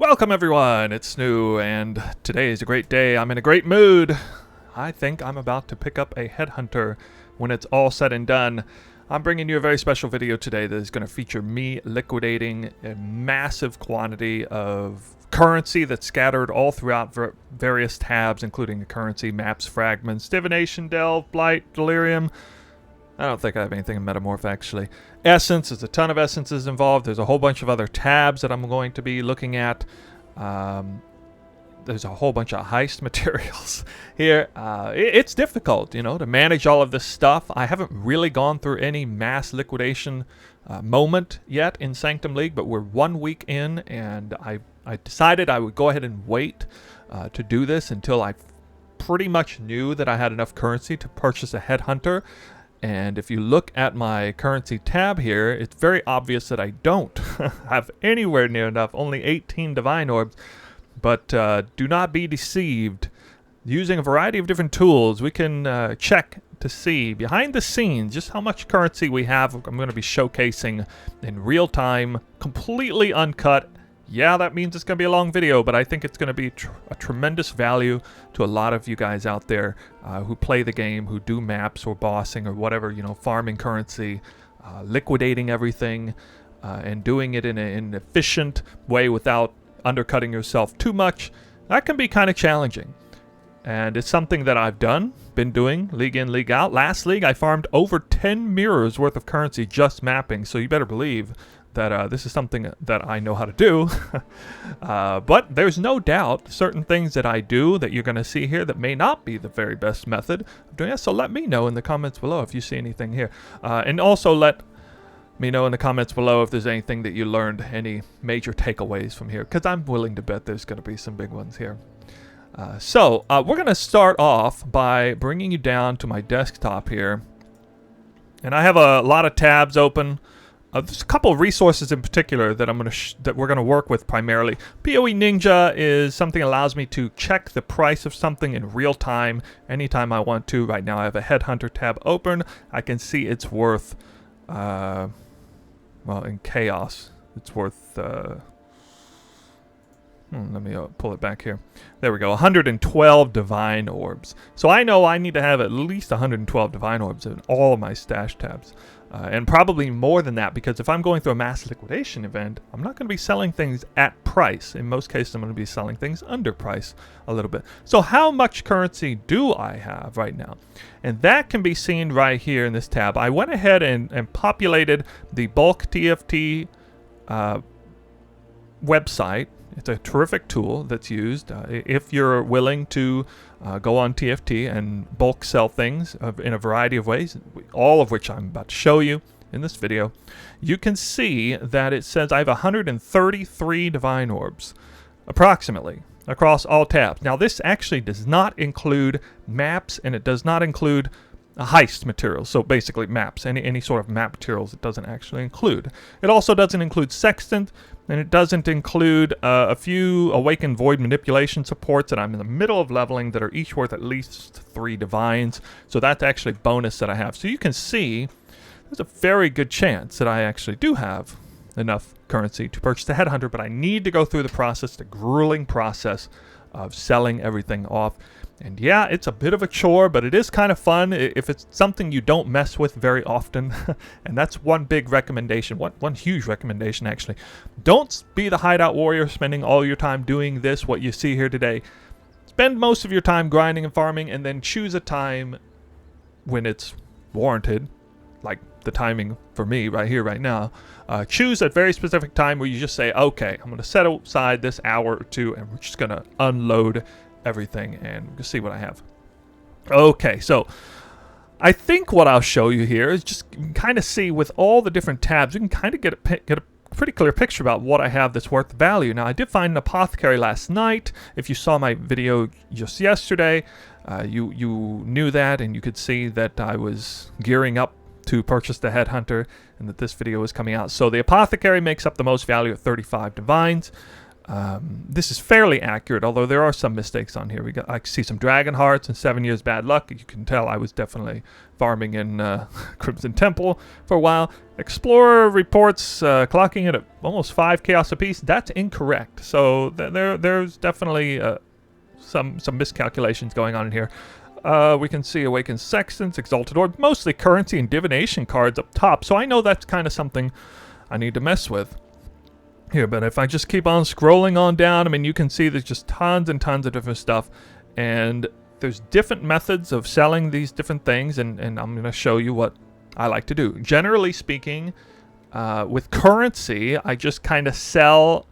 Welcome everyone, it's Snoo, and today is a great day. I'm in a great mood. I think I'm about to pick up a Headhunter when it's all said and done. I'm bringing you a very special video today that is going to feature me liquidating a massive quantity of currency that's scattered all throughout various tabs, including the currency, maps, fragments, divination, delve, blight, delirium. I don't think I have anything in Metamorph, actually. Essence, there's a ton of essences involved. There's a whole bunch of other tabs that I'm going to be looking at. There's a whole bunch of heist materials here. It's difficult, you know, to manage all of this stuff. I haven't really gone through any mass liquidation moment yet in Sanctum League, but we're 1 week in, and I decided I would go ahead and wait to do this until I pretty much knew that I had enough currency to purchase a Headhunter. And if you look at my currency tab here, it's very obvious that I don't have anywhere near enough, only 18 Divine Orbs. But do not be deceived. Using a variety of different tools, we can check to see behind the scenes just how much currency we have. I'm going to be showcasing in real time, completely uncut. Yeah, that means it's going to be a long video, but I think it's going to be a tremendous value to a lot of you guys out there who play the game, who do maps or bossing or whatever, you know, farming currency, liquidating everything, and doing it in an efficient way without undercutting yourself too much. That can be kind of challenging. And it's something that I've been doing, league in, league out. Last league, I farmed over 10 mirrors worth of currency just mapping, so you better believe that this is something that I know how to do. But there's no doubt certain things that I do that you're going to see here that may not be the very best method of doing that. So let me know in the comments below if you see anything here. And also let me know in the comments below if there's anything that you learned, any major takeaways from here, because I'm willing to bet there's going to be some big ones here. So we're going to start off by bringing you down to my desktop here. And I have a lot of tabs open. There's a couple of resources in particular that we're going to work with primarily. PoE Ninja is something that allows me to check the price of something in real time anytime I want to. Right now I have a Headhunter tab open. I can see it's worth, well, in Chaos, it's worth, let me pull it back here. There we go, 112 Divine Orbs. So I know I need to have at least 112 Divine Orbs in all of my stash tabs. And probably more than that, because if I'm going through a mass liquidation event, I'm not going to be selling things at price. In most cases, I'm going to be selling things under price a little bit. So how much currency do I have right now? And that can be seen right here in this tab. I went ahead and populated the bulk TFT website. It's a terrific tool that's used if you're willing to go on TFT and bulk sell things in a variety of ways, all of which I'm about to show you in this video. You can see that it says I have 133 Divine Orbs, approximately, across all tabs. Now this actually does not include maps, and it does not include heist materials, so basically maps, any sort of map materials it doesn't actually include. It also doesn't include Sextant, and it doesn't include a few Awakened Void manipulation supports that I'm in the middle of leveling that are each worth at least 3 divines, so that's actually a bonus that I have. So you can see there's a very good chance that I actually do have enough currency to purchase the Headhunter, but I need to go through the process, the grueling process of selling everything off. And yeah, it's a bit of a chore, but it is kind of fun if it's something you don't mess with very often. And that's one big recommendation, one huge recommendation actually. Don't be the hideout warrior spending all your time doing this, what you see here today. Spend most of your time grinding and farming, and then choose a time when it's warranted, like the timing for me right here, right now. Choose a very specific time where you just say, okay, I'm going to set aside this hour or two, and we're just going to unload everything and we'll see what I have. Okay, so I think what I'll show you here is just kind of see with all the different tabs, you can kind of get a pretty clear picture about what I have that's worth value. Now, I did find an apothecary last night. If you saw my video just yesterday, you knew that, and you could see that I was gearing up to purchase the Headhunter and that this video is coming out. So the apothecary makes up the most value at 35 divines. This is fairly accurate, although there are some mistakes on here. I see some Dragon Hearts and 7 Years Bad Luck. You can tell I was definitely farming in Crimson Temple for a while. Explorer reports clocking it at almost 5 chaos apiece. That's incorrect. So there's definitely some miscalculations going on in here. We can see Awakened Sextants, Exalted Orb, mostly currency and divination cards up top. So I know that's kind of something I need to mess with here, but if I just keep on scrolling on down, I mean, you can see there's just tons and tons of different stuff, and there's different methods of selling these different things, and I'm going to show you what I like to do. Generally speaking, with currency, I just kind of sell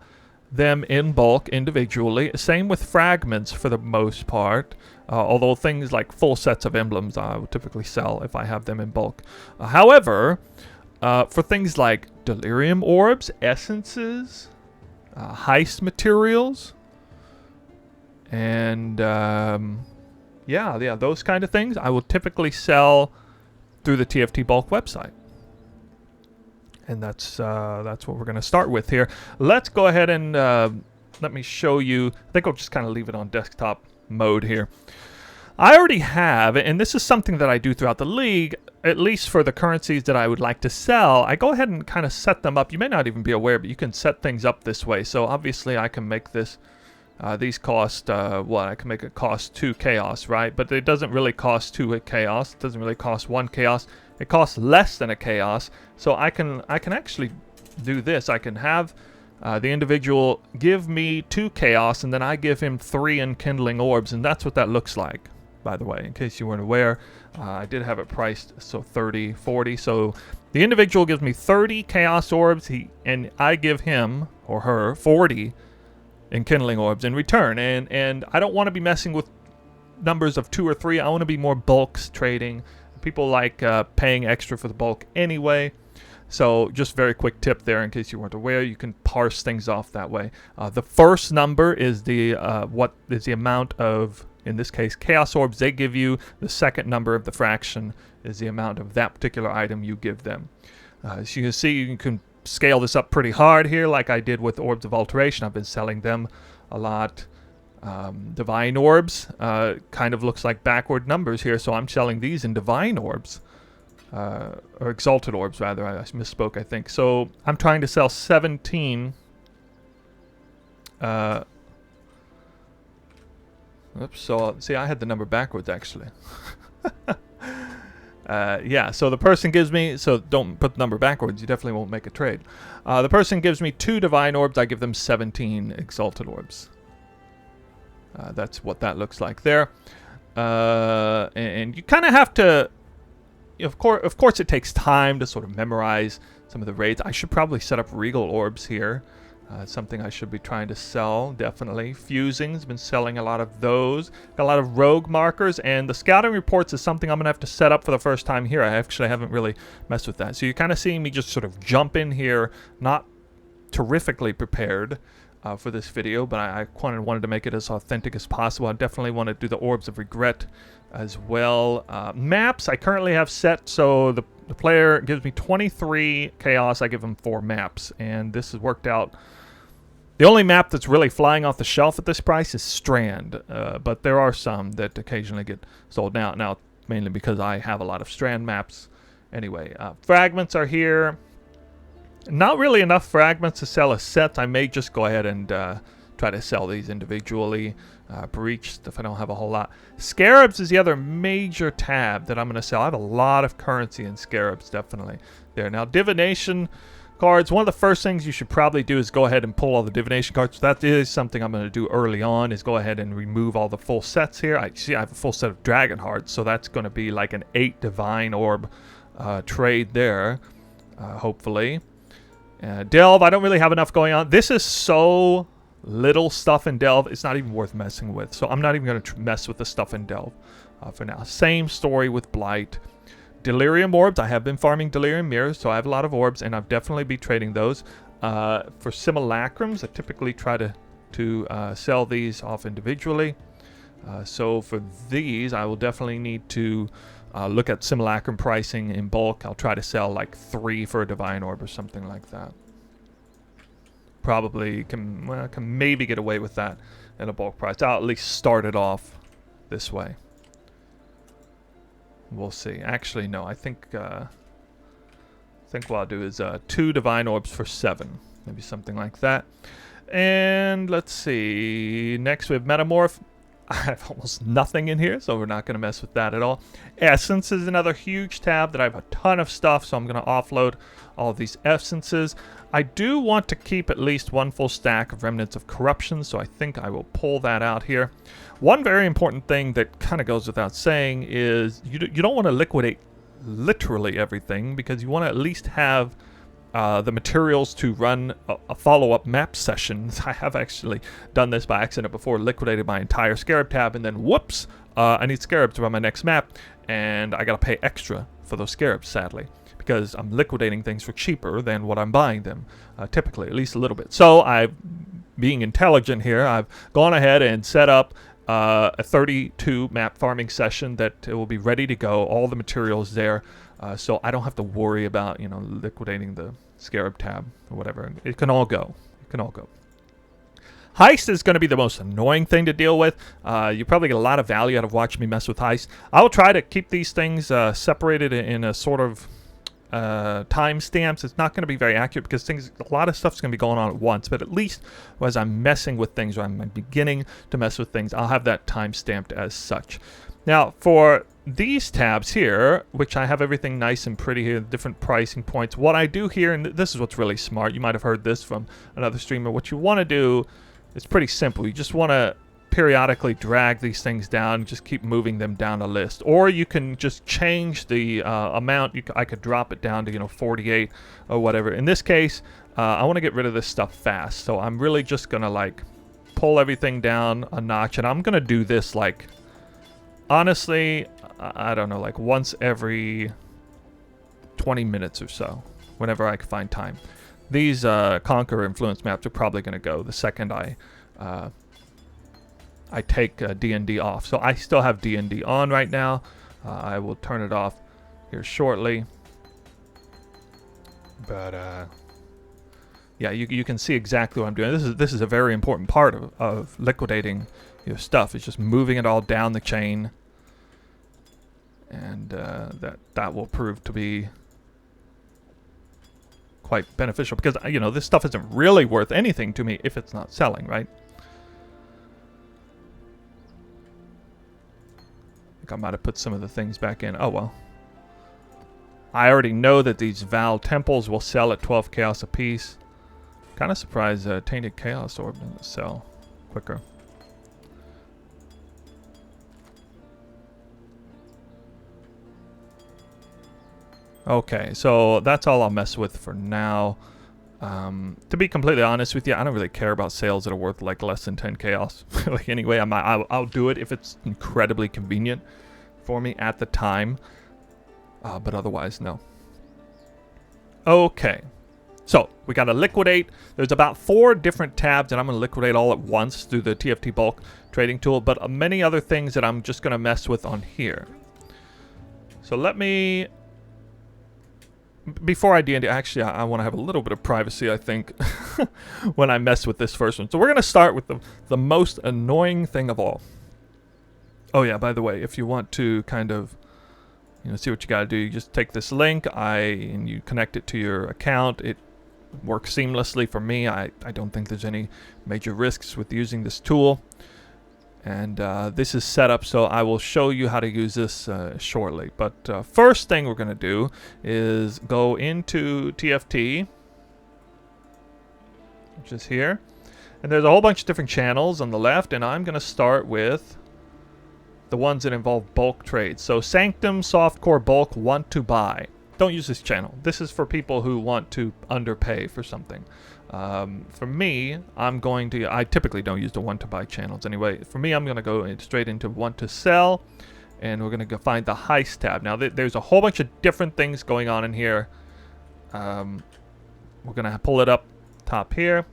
them in bulk individually. Same with fragments for the most part, although things like full sets of emblems I would typically sell if I have them in bulk. However, for things like Delirium Orbs, Essences, Heist materials, and yeah, those kind of things, I will typically sell through the TFT bulk website. And that's what we're going to start with here. Let's go ahead and let me show you. I think I'll just kind of leave it on desktop mode here. I already have, and this is something that I do throughout the league, at least for the currencies that I would like to sell, I go ahead and kind of set them up. You may not even be aware, but you can set things up this way. So obviously I can make this, these cost, what? I can make it cost 2 chaos, right? But it doesn't really cost 2 chaos. It doesn't really cost 1 chaos. It costs less than a chaos. So I can actually do this. I can have the individual give me 2 chaos, and then I give him 3 enkindling orbs, and that's what that looks like. By the way, in case you weren't aware, I did have it priced so 30, 40. So the individual gives me 30 chaos orbs, and I give him or her 40 enkindling orbs in return. And I don't want to be messing with numbers of 2 or 3. I want to be more bulks trading. People like paying extra for the bulk anyway. So just very quick tip there in case you weren't aware. You can parse things off that way. The first number is what is the amount of, in this case, chaos orbs they give you. The second number of the fraction is the amount of that particular item you give them. As you can see, you can scale this up pretty hard here, like I did with Orbs of Alteration. I've been selling them a lot. Divine Orbs kind of looks like backward numbers here, so I'm selling these in Divine Orbs. Or Exalted Orbs, rather. I misspoke, I think. So I'm trying to sell 17... Oops, so see, I had the number backwards actually. Yeah, so the person gives me, so don't put the number backwards, you definitely won't make a trade. The person gives me 2 Divine Orbs, I give them 17 Exalted Orbs. That's what that looks like there. And you kind of have to, of course it takes time to sort of memorize some of the raids. I should probably set up Regal Orbs here. Something I should be trying to sell, definitely. Fusing's been selling a lot of those. Got a lot of rogue markers, and the scouting reports is something I'm going to have to set up for the first time here. I actually haven't really messed with that. So you're kind of seeing me just sort of jump in here, not terrifically prepared for this video, but I wanted to make it as authentic as possible. I definitely want to do the Orbs of Regret as well. Maps I currently have set, so the player gives me 23 chaos, I give him 4 maps, and this has worked out. The only map that's really flying off the shelf at this price is Strand, but there are some that occasionally get sold now mainly because I have a lot of Strand maps. Anyway, fragments are here. Not really enough fragments to sell a set. I may just go ahead and try to sell these individually. Breached if I don't have a whole lot. Scarabs is the other major tab that I'm going to sell. I have a lot of currency in Scarabs, definitely there. Now, divination cards, one of the first things you should probably do is go ahead and pull all the divination cards. That is something I'm going to do early on, is go ahead and remove all the full sets here. I have a full set of Dragon Hearts, so that's going to be like an 8 Divine Orb trade there, hopefully. Delve, I don't really have enough going on. This is so little stuff in Delve, it's not even worth messing with. So I'm not even going to mess with the stuff in Delve for now. Same story with Blight. Delirium Orbs, I have been farming Delirium Mirrors, so I have a lot of orbs, and I'll definitely be trading those. For Simulacrums, I typically try to sell these off individually. So for these, I will definitely need to look at Simulacrum pricing in bulk. I'll try to sell like 3 for a Divine Orb or something like that. probably can maybe get away with that in a bulk price. I'll at least start it off this way. We'll see. Actually, no. I think what I'll do is 2 divine orbs for 7, maybe something like that. And let's see. Next we have metamorph. I have almost nothing in here, so we're not going to mess with that at all. Essence is another huge tab that I have a ton of stuff, so I'm going to offload all of these essences. I do want to keep at least 1 full stack of remnants of corruption, so I think I will pull that out here. One very important thing that kind of goes without saying is you don't want to liquidate literally everything, because you want to at least have the materials to run a follow-up map session. I have actually done this by accident before, liquidated my entire Scarab tab, and then whoops, I need Scarabs to run my next map, and I gotta pay extra for those Scarabs, sadly, because I'm liquidating things for cheaper than what I'm buying them, typically, at least a little bit. So being intelligent here, I've gone ahead and set up a 32 map farming session that will be ready to go, all the materials there, so I don't have to worry about, you know, liquidating the Scarab tab or whatever. It can all go. It can all go. Heist is going to be the most annoying thing to deal with. You probably get a lot of value out of watching me mess with Heist. I will try to keep these things separated in a sort of time stamps. It's not going to be very accurate because a lot of stuff's going to be going on at once, but at least as I'm messing with things, or I'm beginning to mess with things, I'll have that time stamped as such. Now, for these tabs here, which I have everything nice and pretty here, different pricing points, what I do here, and this is what's really smart, you might have heard this from another streamer, what you want to do is pretty simple. You just want to periodically drag these things down, just keep moving them down a list. Or you can just change the amount. I could drop it down to, you know, 48 or whatever. In this case, I want to get rid of this stuff fast, so I'm really just going to, like, pull everything down a notch, and I'm going to do this, like, honestly, I don't know, like once every 20 minutes or so, whenever I can find time. These Conquer Influence maps are probably going to go the second I take D&D off. So I still have D&D on right now. I will turn it off here shortly. But yeah, you can see exactly what I'm doing. This is a very important part of liquidating your stuff. It's just moving it all down the chain, and that will prove to be quite beneficial, because, you know, this stuff isn't really worth anything to me if it's not selling, right? I think I might have put some of the things back in. Oh well. I already know that these Val Temples will sell at 12 chaos apiece. Kind of surprised Tainted Chaos Orb doesn't sell quicker. Okay, so that's all I'll mess with for now. To be completely honest with you, I don't really care about sales that are worth like less than 10 chaos. Like, anyway, I'll do it if it's incredibly convenient for me at the time. But otherwise, no. Okay, so we got to liquidate. There's about 4 different tabs that I'm going to liquidate all at once through the TFT bulk trading tool, but many other things that I'm just going to mess with on here. So let me... Before I D&D, actually, I want to have a little bit of privacy, I think, when I mess with this first one. So we're going to start with the most annoying thing of all. Oh yeah, by the way, if you want to kind of, you know, see what you got to do, you just take this link, and you connect it to your account. It works seamlessly for me. I don't think there's any major risks with using this tool. And this is set up, so I will show you how to use this shortly. But first thing we're going to do is go into TFT, which is here. And there's a whole bunch of different channels on the left, and I'm going to start with the ones that involve bulk trades. So Sanctum, Softcore, Bulk, Want to Buy. Don't use this channel. This is for people who want to underpay for something. For me, I typically don't use the want to buy channels anyway. For me, I'm going to go straight into want to sell, and we're going to go find the Heist tab. Now, there's a whole bunch of different things going on in here. We're going to pull it up top here.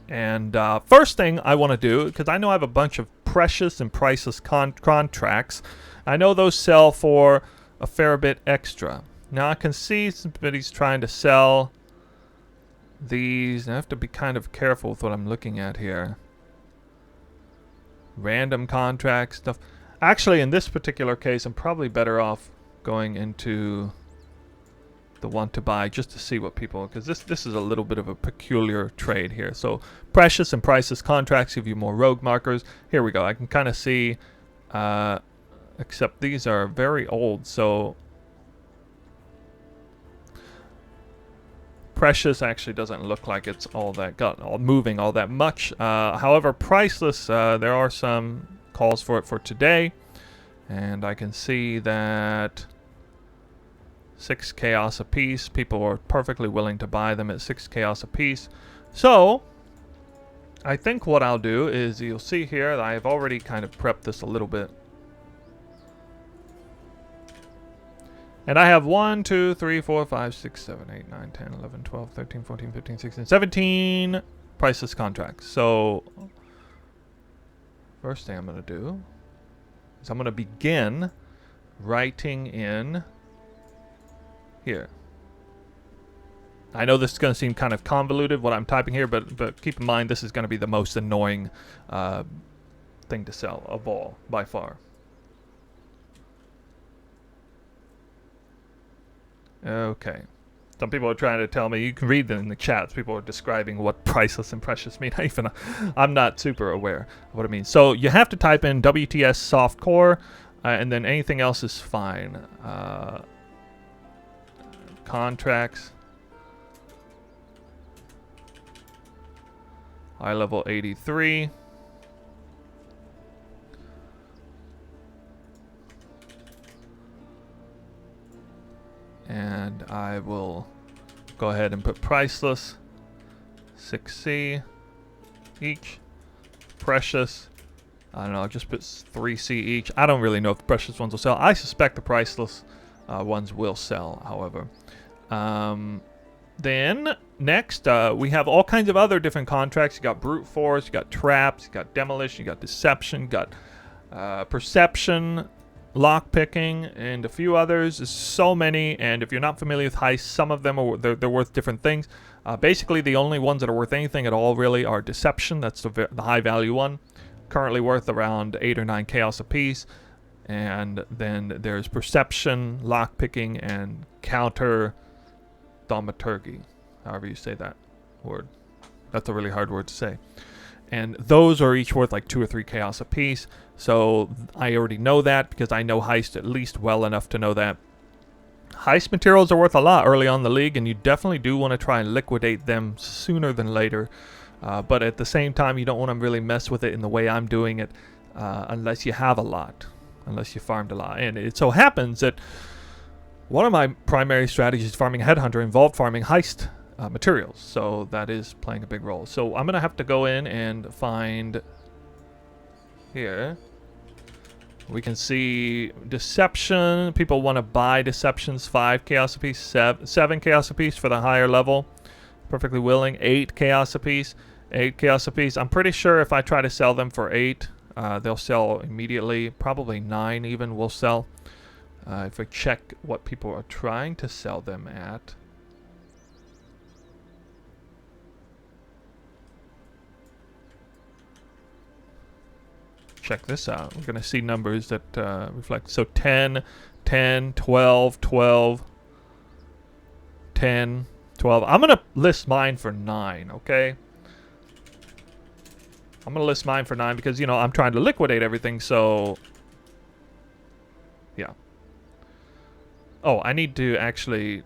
And first thing I want to do, because I know I have a bunch of precious and priceless contracts, I know those sell for a fair bit extra. Now, I can see somebody's trying to sell these. I have to be kind of careful with what I'm looking at here. Random contract stuff. Actually, in this particular case, I'm probably better off going into the want to buy just to see what people, because this is a little bit of a peculiar trade here. So precious and priceless contracts give you more rogue markers. Here we go. I can kind of see, except these are very old, so precious actually doesn't look like it's moving all that much. However, priceless, there are some calls for it for today, and I can see that 6 chaos a piece. People are perfectly willing to buy them at 6 chaos a piece. So I think what I'll do is, you'll see here that I've already kind of prepped this a little bit. And I have 1, 2, 3, 4, 5, 6, 7, 8, 9, 10, 11, 12, 13, 14, 15, 16, 17 priceless contracts. So first thing I'm going to do is I'm going to begin writing in here. I know this is going to seem kind of convoluted what I'm typing here, but keep in mind this is going to be the most annoying thing to sell of all by far. Okay. Some people are trying to tell me, you can read them in the chats, people are describing what priceless and precious mean. I'm not super aware of what it means. So you have to type in WTS soft core, and then anything else is fine. Contracts. High level 83. And I will go ahead and put priceless 6C each. Precious, I don't know, I'll just put 3C each. I don't really know if the precious ones will sell. I suspect the priceless ones will sell, however. Then next we have all kinds of other different contracts. You got brute force, you got traps, you got demolition, you got deception, you got perception, lockpicking, and a few others. There's so many, and if you're not familiar with Heist, some of them are they're worth different things. Basically, the only ones that are worth anything at all really are deception. That's the high value one, currently worth around 8 or 9 chaos a piece. And then there's perception, lockpicking, and counter thaumaturgy, however you say that word. That's a really hard word to say. And those are each worth like 2 or 3 chaos a piece. So I already know that because I know Heist at least well enough to know that. Heist materials are worth a lot early on in the league, and you definitely do want to try and liquidate them sooner than later. But at the same time, you don't want to really mess with it in the way I'm doing it unless you have a lot, unless you farmed a lot. And it so happens that one of my primary strategies farming Headhunter involved farming Heist materials, so that is playing a big role. So I'm gonna have to go in and find here. We can see deception. People want to buy deceptions. 5 chaos a piece, 7 chaos a piece for the higher level. Perfectly willing. 8 chaos a piece, 8 chaos a piece. I'm pretty sure if I try to sell them for 8, they'll sell immediately. Probably 9 even will sell. If I check what people are trying to sell them at. Check this out. We're going to see numbers that reflect. So 10, 10, 12, 12, 10, 12. I'm going to list mine for 9, okay? I'm going to list mine for 9 because, you know, I'm trying to liquidate everything, so... Yeah. Oh, I need to actually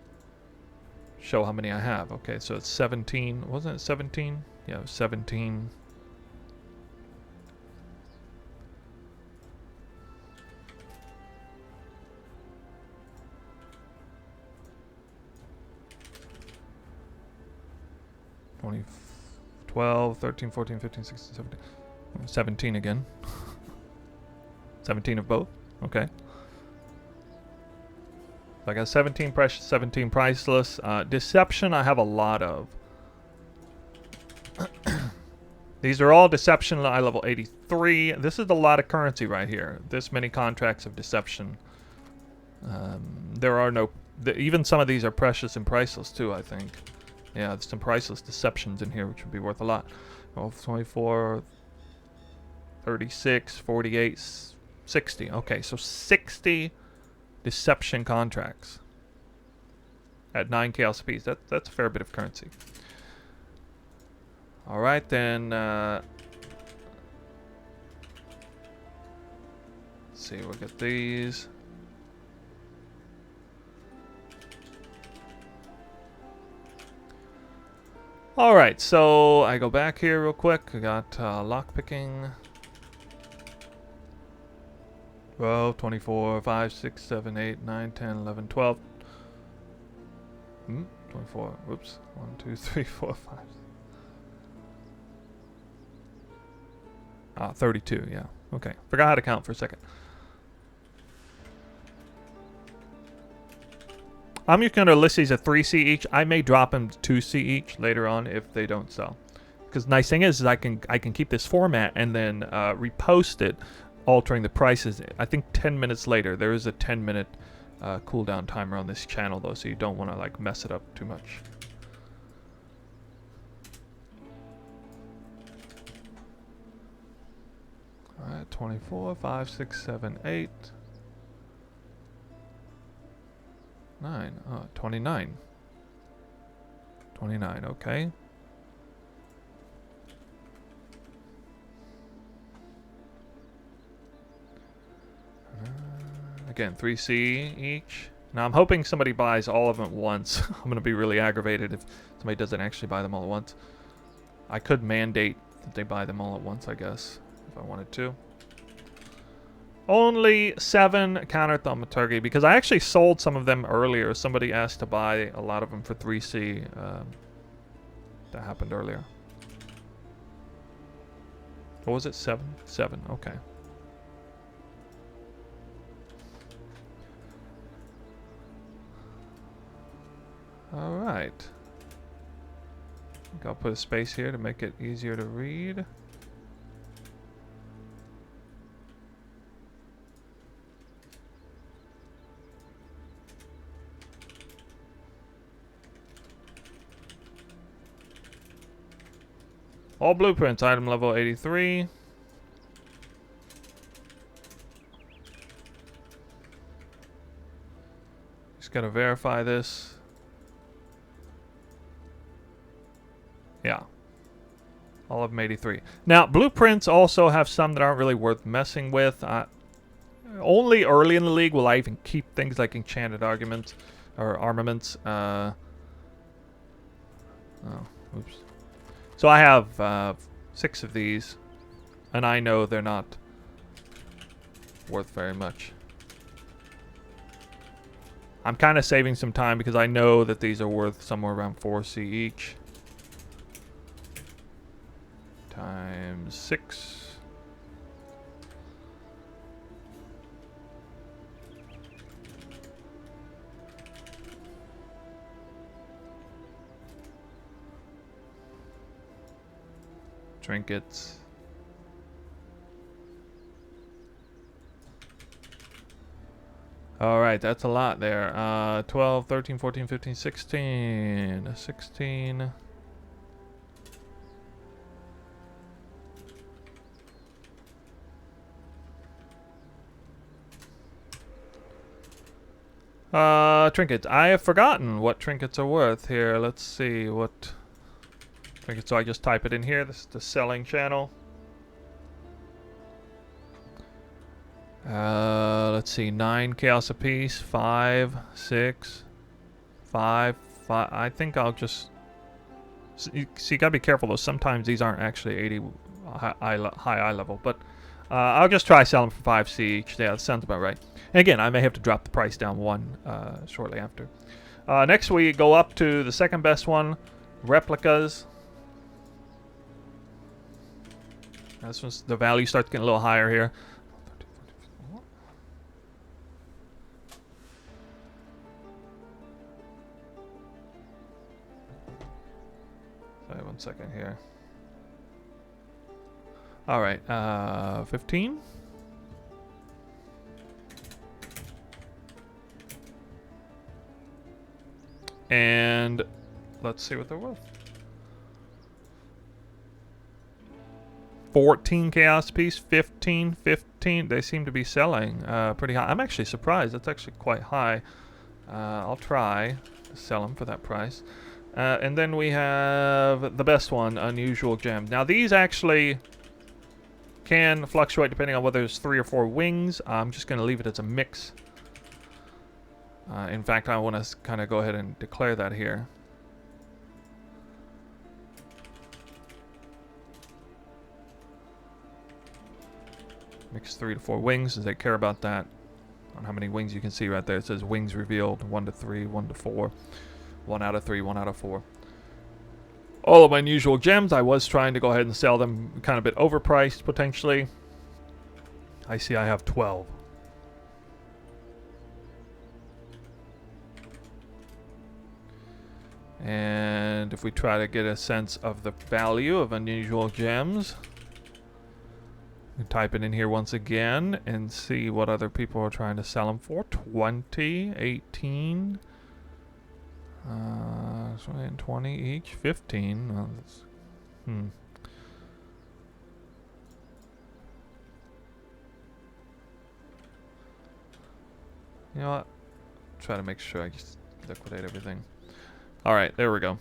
show how many I have. Okay, so it's 17. Wasn't it 17? Yeah, it was 17. Twenty, 12, 13, 14, 15, 16, 17. 17 again. 17 of both. Okay. So I got 17 precious, 17 priceless. Deception I have a lot of. These are all deception high level 83. This is a lot of currency right here. This many contracts of deception. There are no... even some of these are precious and priceless too, I think. Yeah, there's some priceless deceptions in here, which would be worth a lot. 24, 36, 48, 60. Okay, so 60 deception contracts at 9 chaos apiece. That's a fair bit of currency. All right, then. Let's see, we'll get these. All right, so I go back here real quick. I got lockpicking. 12, 24, 5, 6, 7, 8, 9, 10, 11, 12. 24. Whoops. 1, 2, 3, 4, 5. 32, yeah. Okay. Forgot how to count for a second. I'm just going to list these at 3C each. I may drop them to 2C each later on if they don't sell. Because the nice thing is I can keep this format and then repost it, altering the prices. I think 10 minutes later. There is a 10-minute cooldown timer on this channel though, so you don't want to like mess it up too much. All right, 24, 5, 6, 7, 8, 9. 29. 29, okay. Again, 3C each. Now I'm hoping somebody buys all of them at once. I'm going to be really aggravated if somebody doesn't actually buy them all at once. I could mandate that they buy them all at once, I guess, if I wanted to. Only 7 counter thaumaturgy, because I actually sold some of them earlier. Somebody asked to buy a lot of them for 3C. That happened earlier. What was it? 7? 7, okay. Alright. I think I'll put a space here to make it easier to read. All blueprints, item level 83. Just gotta verify this. Yeah. All of them 83. Now, blueprints also have some that aren't really worth messing with. Only early in the league will I even keep things like enchanted arguments or armaments. Oh, oops. So I have 6 of these, and I know they're not worth very much. I'm kind of saving some time because I know that these are worth somewhere around 4C each. Times 6. Trinkets. All right, that's a lot there. 12, 13, 14, 15, 16. 16. Trinkets. I have forgotten what trinkets are worth here. Let's see what trinkets. So I just type it in here. This is the selling channel. Let's see. 9 chaos apiece. 5, 6, 5, 5. I think I'll just. So you gotta be careful though. Sometimes these aren't actually 80 high eye level, but I'll just try selling for 5C each. Yeah, that sounds about right. And again, I may have to drop the price down 1 shortly after. Next, we go up to the second best one, replicas. This one's, the value starts getting a little higher here. Sorry, 1 second here. All right, 15. And let's see what they're worth. 14 chaos piece, 15, 15. They seem to be selling pretty high. I'm actually surprised. That's actually quite high. I'll try to sell them for that price. And then we have the best one, unusual gems. Now these actually can fluctuate depending on whether there's 3 or 4 wings. I'm just going to leave it as a mix. In fact, I want to kind of go ahead and declare that here. Mix 3 to 4 wings, as they care about that. On how many wings you can see right there. It says wings revealed 1 to 3, 1 to 4, 1 out of 3, 1 out of 4. All of my unusual gems, I was trying to go ahead and sell them kind of a bit overpriced potentially. I see I have 12. And if we try to get a sense of the value of unusual gems, type it in here once again and see what other people are trying to sell them for. 20, 18, 20 each, 15. Well, that's, You know what? Try to make sure I just liquidate everything. All right, there we go.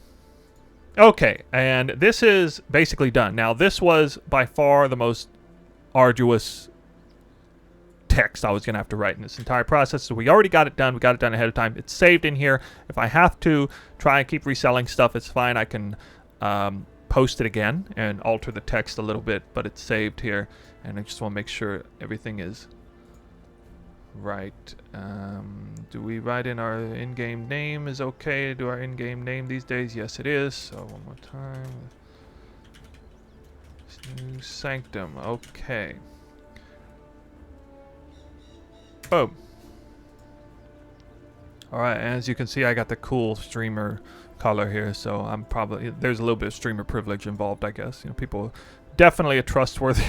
Okay, and this is basically done. Now, this was by far the most arduous text I was going to have to write in this entire process. So we already got it done. We got it done ahead of time. It's saved in here. If I have to try and keep reselling stuff, it's fine. I can post it again and alter the text a little bit, but it's saved here. And I just want to make sure everything is right. Do we write in our in-game name is okay? Do our in-game name these days? Yes, it is. So one more time. New Sanctum. Okay. Boom. Alright, as you can see, I got the cool streamer color here, so I'm probably, there's a little bit of streamer privilege involved, I guess. You know, people, definitely a trustworthy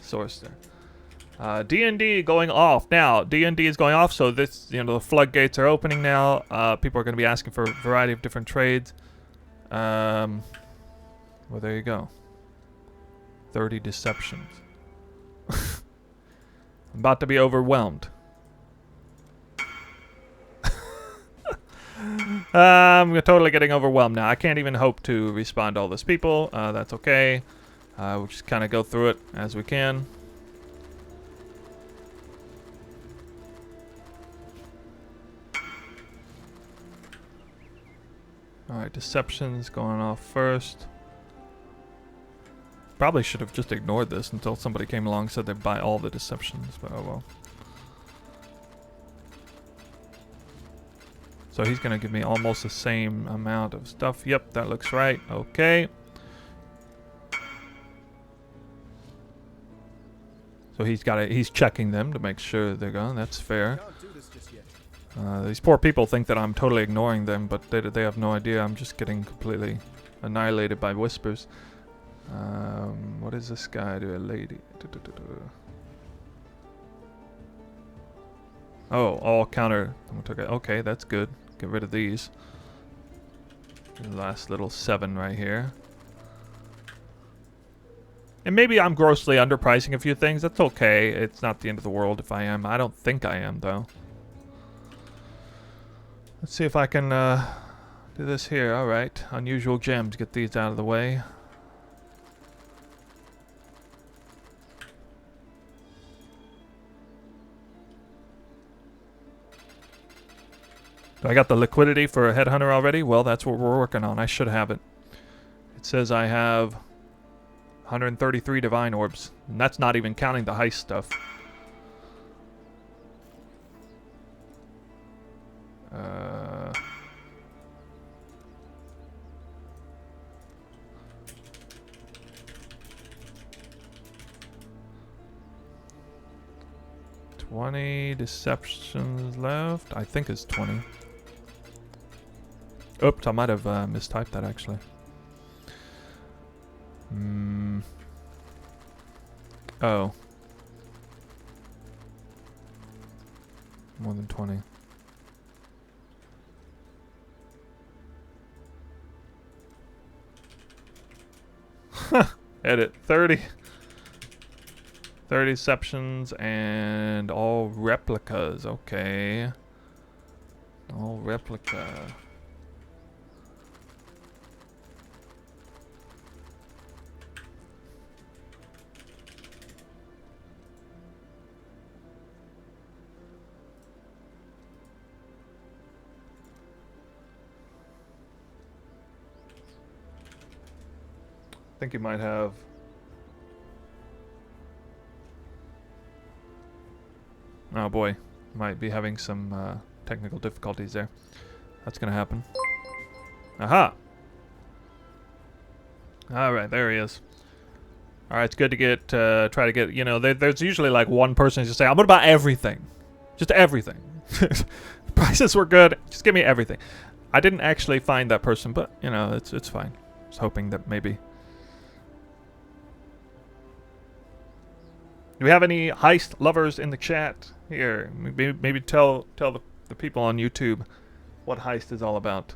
source there. D&D going off. Now, D&D is going off, so this, you know, the floodgates are opening now. People are going to be asking for a variety of different trades. Well, there you go. 30 deceptions. I'm about to be overwhelmed. I'm totally getting overwhelmed now. I can't even hope to respond to all those people. That's okay. We'll just kind of go through it as we can. Alright, deceptions going off first. Probably should have just ignored this until somebody came along and said they'd buy all the deceptions, but oh well. So he's going to give me almost the same amount of stuff. Yep, that looks right. Okay. So he's checking them to make sure they're going. That's fair. These poor people think that I'm totally ignoring them, but they have no idea. I'm just getting completely annihilated by whispers. What does this guy do? A lady. Oh, all counter. Okay, that's good. Get rid of these. The last little 7 right here. And maybe I'm grossly underpricing a few things. That's okay. It's not the end of the world if I am. I don't think I am, though. Let's see if I can do this here. Alright. Unusual gems. Get these out of the way. I got the liquidity for a Headhunter already. Well, that's what we're working on. I should have it. It says I have 133 Divine Orbs. And that's not even counting the Heist stuff. $20 deceptions left. I think it's 20. Oops, I might have mistyped that actually. Oh. More than 20. Edit 30. 30 deceptions and all replicas. Okay. All replica. I think you might have. Oh boy, might be having some technical difficulties there. That's gonna happen. Aha! Alright, there he is. Alright, it's good to get, try to get, you know, there's usually like one person who's just saying, I'm gonna buy everything. Just everything. The prices were good, just give me everything. I didn't actually find that person, but, you know, it's fine. I was hoping that maybe. Do we have any heist lovers in the chat here? Maybe tell the people on YouTube what heist is all about.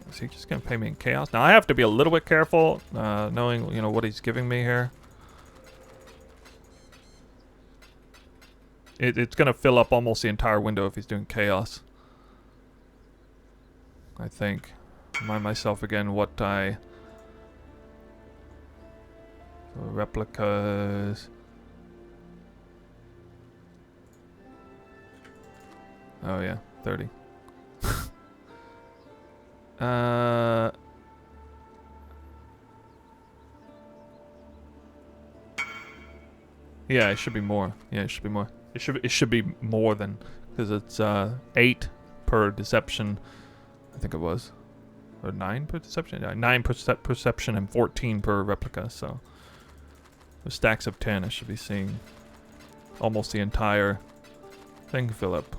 Is he just gonna pay me in chaos? Now I have to be a little bit careful, knowing you know what he's giving me here. It's gonna fill up almost the entire window if he's doing chaos. I think. Remind myself again what I... replicas... Oh yeah, 30. Yeah, it should be more. Yeah, it should be more. It should be more than, because it's 8 per deception. I think it was, or 9 per deception. Yeah, 9 per perception and 14 per replica. So with stacks of 10, I should be seeing almost the entire thing fill up.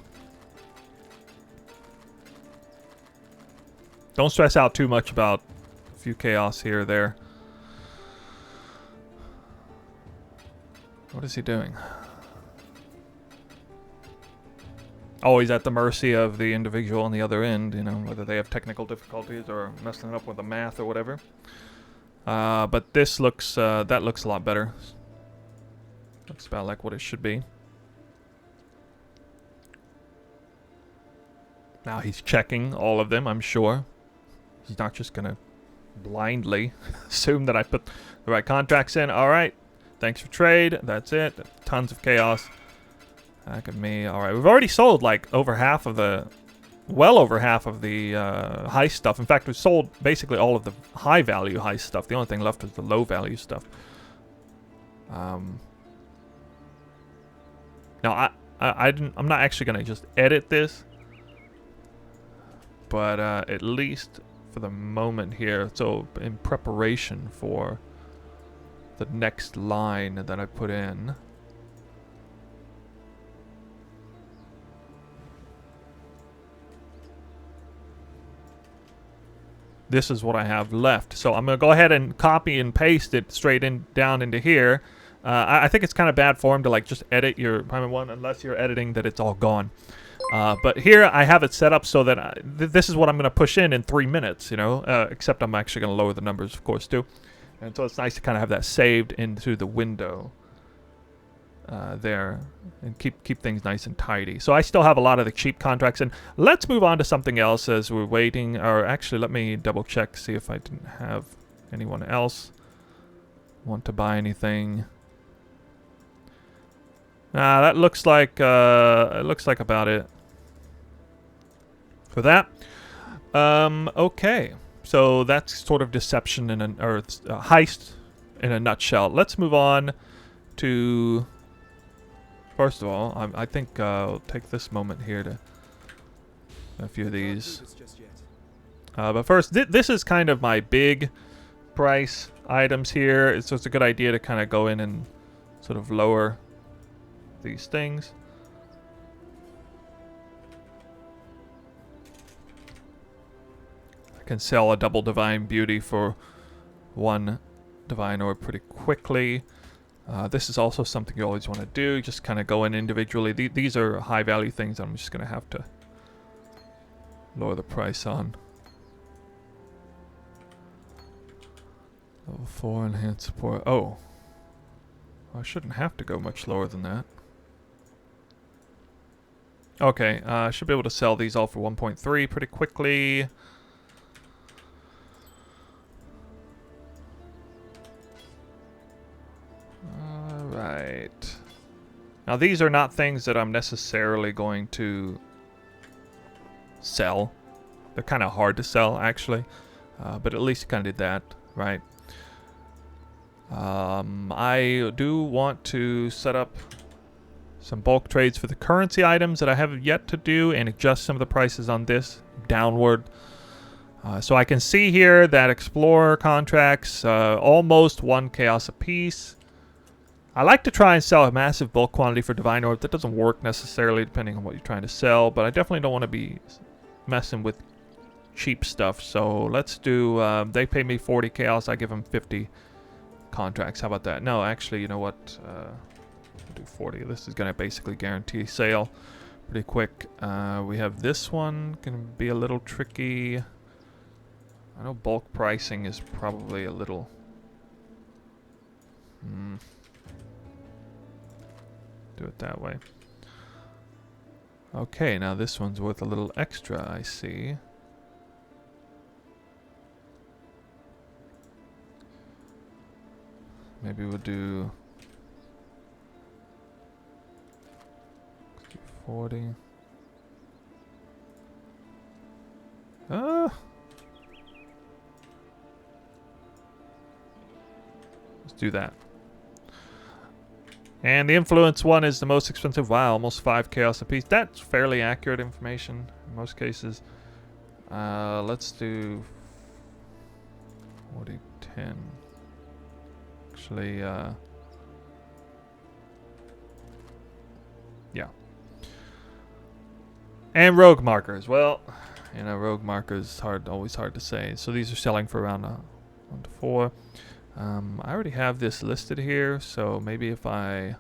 Don't stress out too much about a few chaos here or there. What is he doing? Always at the mercy of the individual on the other end, you know, whether they have technical difficulties or messing up with the math or whatever. But this looks, that looks a lot better. Looks about like what it should be. Now he's checking all of them, I'm sure. He's not just gonna blindly assume that I put the right contracts in. Alright, thanks for trade, that's it. Tons of chaos. Back at me. Alright, we've already sold like over half of the, well over half of the heist stuff. In fact, we've sold basically all of the high value heist stuff. The only thing left is the low value stuff. Now I'm not actually gonna just edit this, but at least for the moment here, so in preparation for the next line that I put in. This is what I have left. So I'm going to go ahead and copy and paste it straight in down into here. I think it's kind of bad form to like just edit your primary one unless you're editing that it's all gone. But here I have it set up so that this is what I'm going to push in 3 minutes, you know, except I'm actually going to lower the numbers, of course, too. And so it's nice to kind of have that saved into the window there and keep things nice and tidy. So I still have a lot of the cheap contracts, and let's move on to something else as we're waiting. Or actually, let me double check, see if I didn't have anyone else want to buy anything. That looks like it looks like about it for that. Okay, so that's sort of deception in an or heist in a nutshell. Let's move on to. First of all, I think I'll take this moment here to a few of these. But first, this is kind of my big price items here. So it's a good idea to kind of go in and sort of lower these things. I can sell a double divine beauty for 1 divine orb pretty quickly. This is also something you always want to do. Just kind of go in individually. These are high value things I'm just going to have to lower the price on. Level 4 enhanced support. Oh. I shouldn't have to go much lower than that. Okay, I should be able to sell these all for 1.3 pretty quickly. Alright. Now these are not things that I'm necessarily going to sell. They're kind of hard to sell, actually. But at least kind of did that, right? I do want to set up some bulk trades for the currency items that I have yet to do and adjust some of the prices on this downward. So I can see here that Explorer contracts almost 1 chaos apiece. I like to try and sell a massive bulk quantity for Divine Orb. That doesn't work necessarily depending on what you're trying to sell, but I definitely don't want to be messing with cheap stuff. So let's do, they pay me 40 chaos, I give them 50 contracts. How about that? No, actually, you know what? I'll do 40. This is going to basically guarantee sale pretty quick. We have this one, going to be a little tricky. I know bulk pricing is probably a little... Do it that way. Okay, now this one's worth a little extra, I see. Maybe we'll do 40. Let's do that. And the influence one is the most expensive. Wow, almost 5 chaos apiece. That's fairly accurate information in most cases. Let's do 40, 10. Actually, yeah. And rogue markers. Well, you know, rogue markers always hard to say. So these are selling for around 1 to 4. I already have this listed here, so maybe if I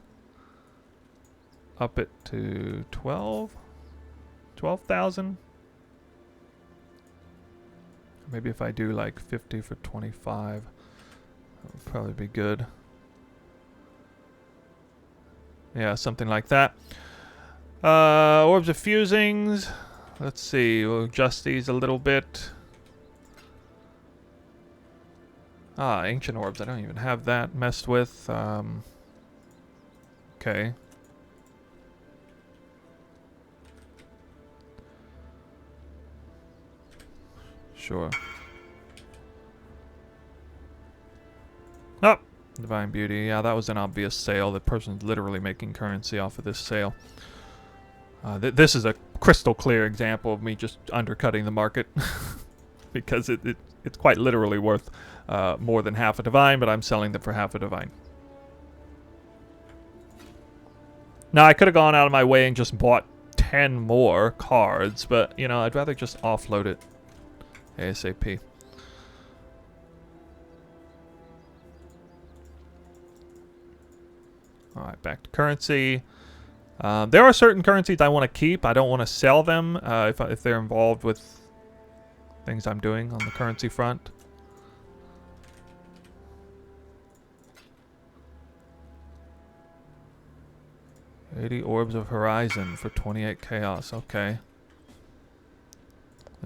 up it to 12,000. Maybe if I do like 50 for 25, that would probably be good. Yeah, something like that. Orbs of fusings. Let's see, we'll adjust these a little bit. Ancient orbs. I don't even have that messed with. Okay. Sure. Oh! Divine Beauty. Yeah, that was an obvious sale. The person's literally making currency off of this sale. This is a crystal clear example of me just undercutting the market. Because it's quite literally worth more than half a divine, but I'm selling them for half a divine. Now, I could have gone out of my way and just bought 10 more cards, but, you know, I'd rather just offload it ASAP. Alright, back to currency. There are certain currencies I want to keep. I don't want to sell them if they're involved with things I'm doing on the currency front. $80 Orbs of Horizon for 28 chaos. Okay.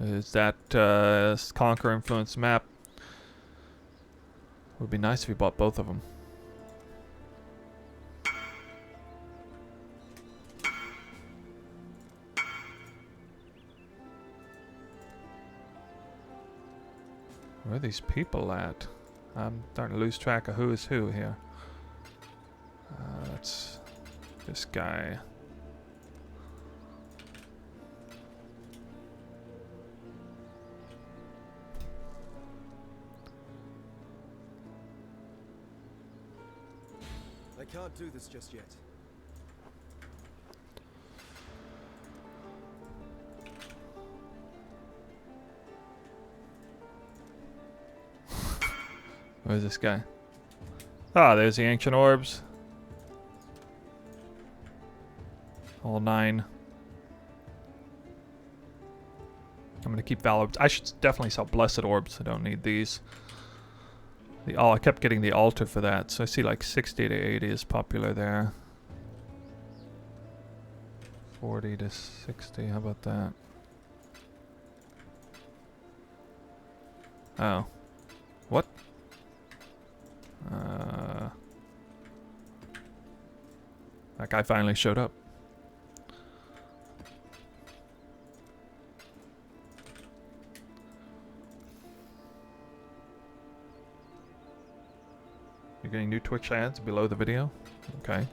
Is that Conquer Influence map? Would be nice if we bought both of them. Where are these people at? I'm starting to lose track of who is who here. That's this guy. I can't do this just yet. Where's this guy? Ah, there's the Ancient Orbs. All 9. I'm going to keep Valor. I should definitely sell Blessed Orbs. I don't need these. I kept getting the altar for that, so I see like 60 to 80 is popular there. 40 to 60, how about that? Oh. What? That guy finally showed up. You're getting new Twitch ads below the video? Okay.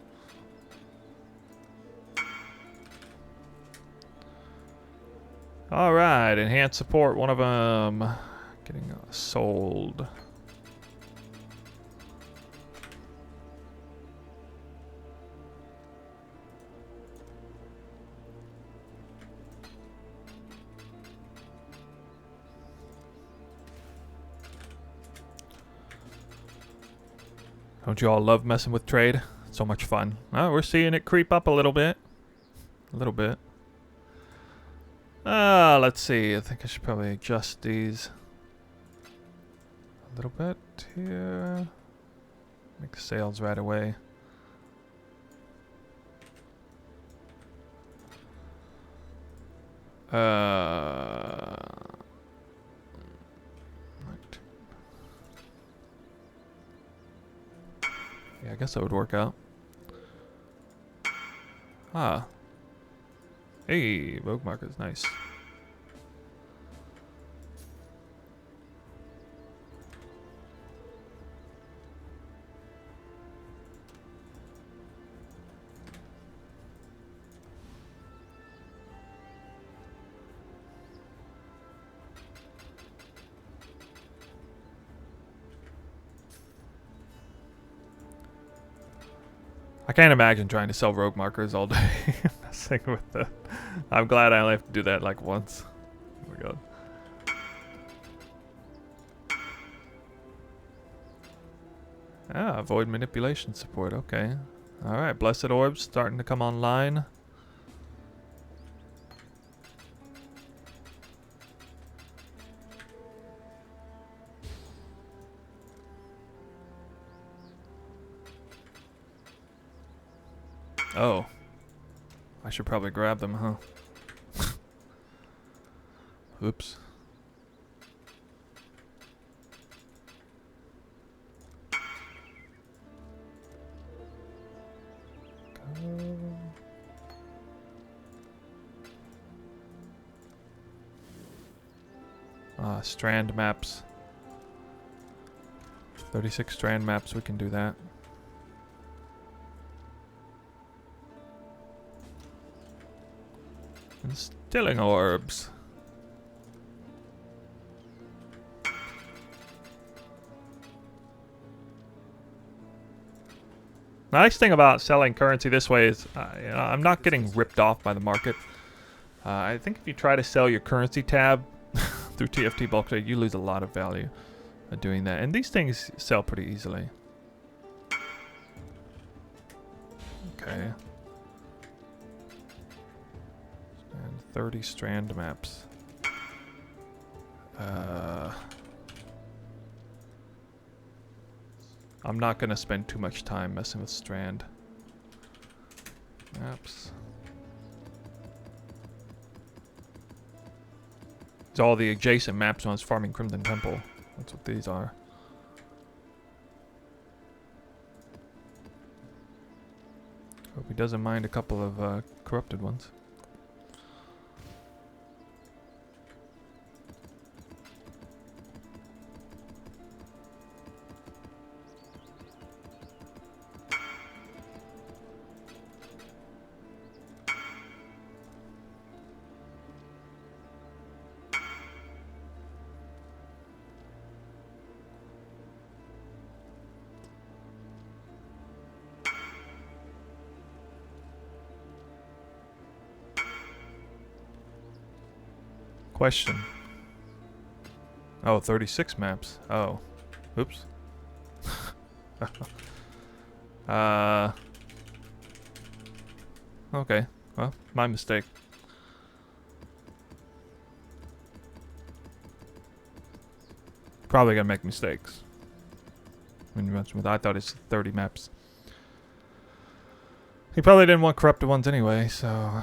Alright, enhanced support, one of them getting sold. Don't you all love messing with trade? It's so much fun. Oh, we're seeing it creep up a little bit. A little bit. Let's see. I think I should probably adjust these a little bit here. Make sales right away. Yeah, I guess that would work out. Ah. Hey, Rogue Markers, nice. I can't imagine trying to sell rogue markers all day. Messing with the. I'm glad I only have to do that like once. Oh my god. Ah, avoid manipulation support. Okay. Alright, Blessed Orbs starting to come online. Oh. I should probably grab them, huh? Oops. Strand maps. 36 strand maps, we can do that. Instilling orbs. The nice thing about selling currency this way is you know, I'm not getting ripped off by the market. I think if you try to sell your currency tab through TFT bulk trade, you lose a lot of value doing that. And these things sell pretty easily. Okay. And 30 strand maps. I'm not going to spend too much time messing with strand maps. It's all the adjacent maps when I was farming Crimson Temple. That's what these are. Hope he doesn't mind a couple of corrupted ones. Question. Oh, 36 maps. Oh. Oops. Okay. Well, my mistake. Probably gonna make mistakes. When you mentioned I thought it's 30 maps. He probably didn't want corrupted ones anyway, so...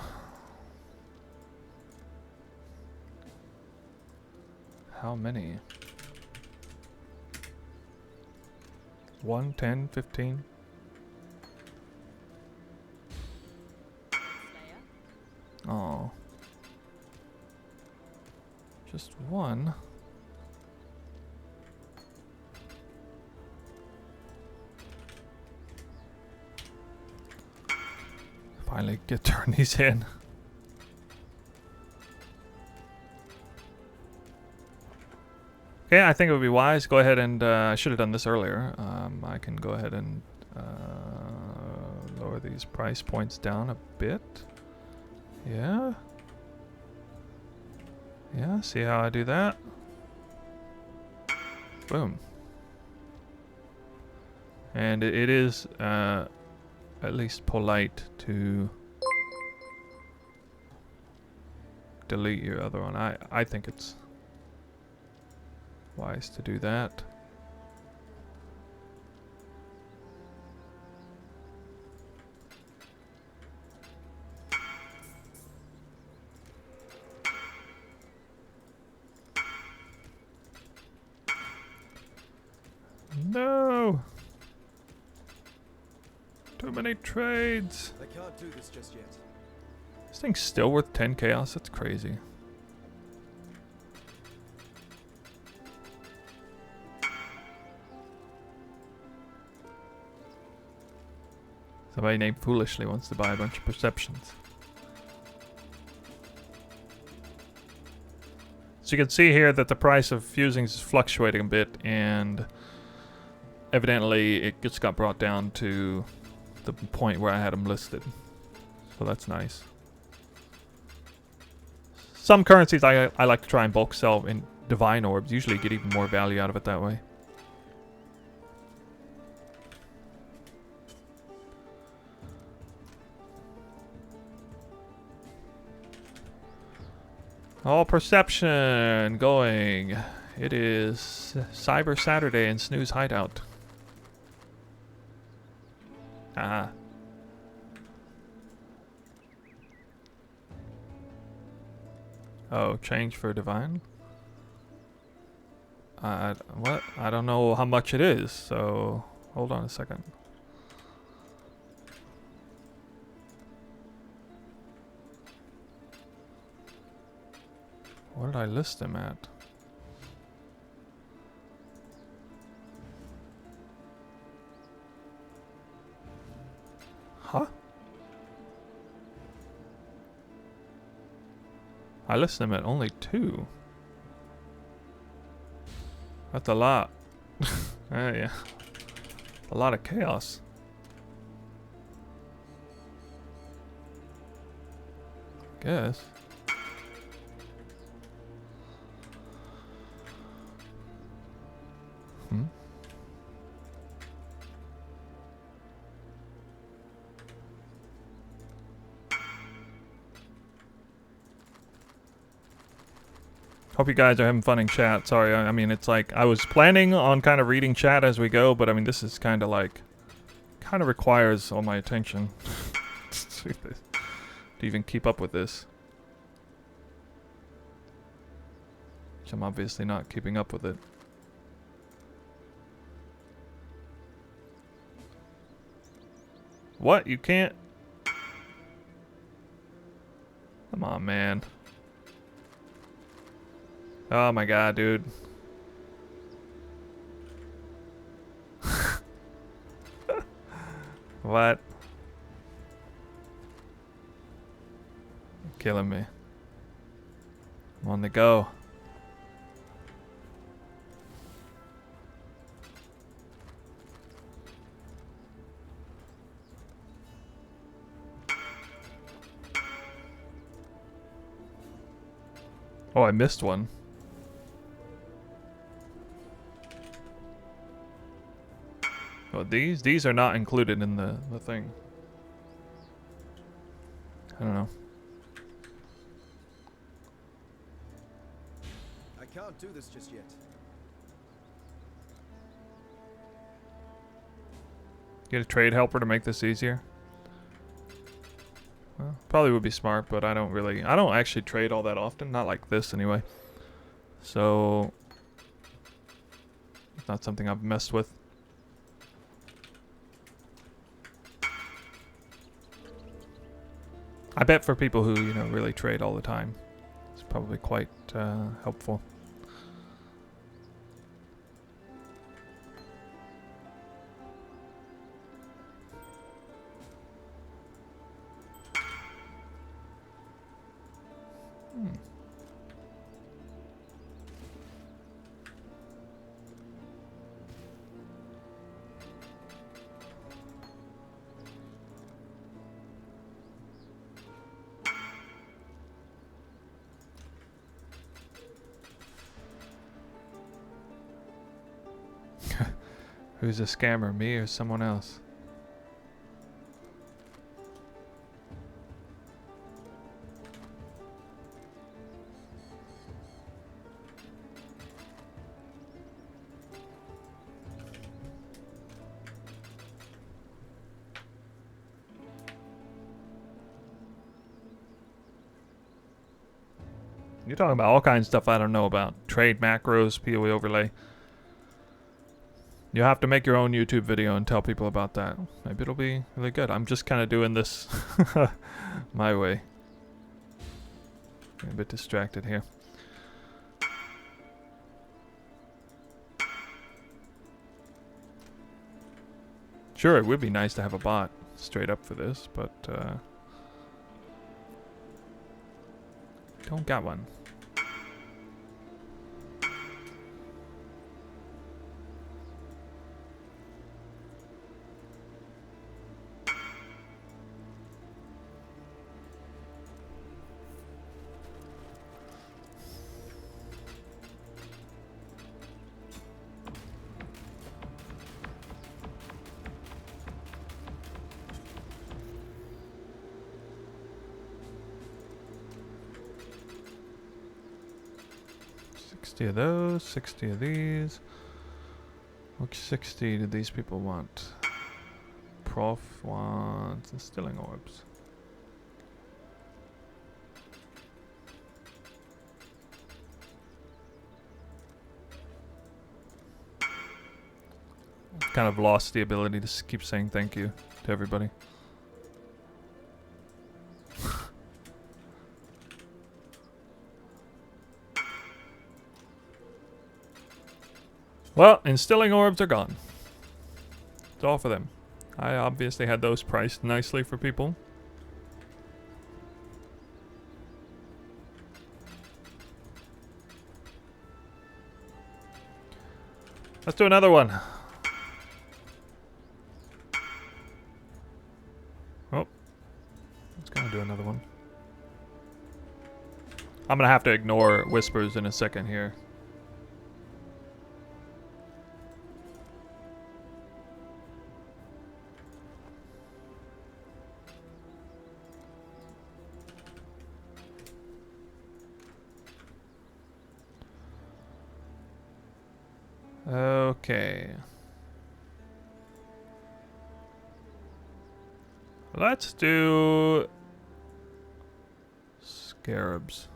How many? 1, 10, 15? Oh. Just one? Finally get turn these in. Okay, I think it would be wise. Go ahead and I should have done this earlier. I can go ahead and lower these price points down a bit. Yeah. Yeah, see how I do that? Boom. And it is at least polite to delete your other one. I think it's wise to do that. No! Too many trades. I can't do this just yet. This thing's still worth 10 chaos? That's crazy. Somebody named Foolishly wants to buy a bunch of perceptions. So you can see here that the price of fusings is fluctuating a bit, and evidently it just got brought down to the point where I had them listed. So that's nice. Some currencies I like to try and bulk sell in Divine Orbs. Usually you get even more value out of it that way. All perception going. It is Cyber Saturday in Snooze Hideout. Ah. Oh, change for Divine? What? I don't know how much it is, so hold on a second. What did I list them at? Huh? I list them at only 2. That's a lot. Yeah. A lot of chaos. Guess. Hmm. Hope you guys are having fun in chat. Sorry, I mean, it's like, I was planning on kind of reading chat as we go, but I mean, this is kind of like, kind of requires all my attention to even keep up with this. Which I'm obviously not keeping up with it. What? You can't? Come on, man. Oh my god, dude. What? You're killing me. I'm on the go. Oh, I missed one. Oh, these are not included in the thing. I don't know. I can't do this just yet. Get a trade helper to make this easier. Well, probably would be smart, but I don't actually trade all that often. Not like this anyway. So it's not something I've messed with. I bet for people who, you know, really trade all the time, it's probably quite helpful. Who's a scammer, me or someone else? You're talking about all kinds of stuff I don't know about. Trade macros, PoE overlay. You have to make your own YouTube video and tell people about that. Maybe it'll be really good. I'm just kind of doing this my way. Getting a bit distracted here. Sure, it would be nice to have a bot straight up for this, but don't got one. Of those, 60 of these. Which 60 did these people want? Prof wants instilling orbs. Kind of lost the ability to keep saying thank you to everybody. Well, instilling orbs are gone. It's all for them. I obviously had those priced nicely for people. Let's do another one. Oh. Let's go and do another one. I'm gonna have to ignore whispers in a second here. Okay. Let's do Scarabs.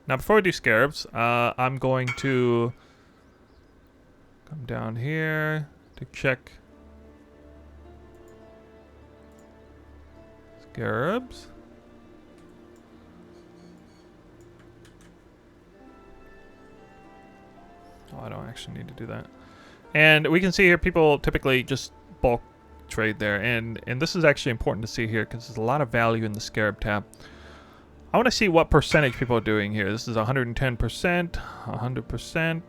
Now before we do Scarabs, I'm going to come down here to check Scarabs. Oh, I don't actually need to do that. And we can see here people typically just bulk trade there. And this is actually important to see here because there's a lot of value in the Scarab tab. I want to see what percentage people are doing here. This is 110%, 100%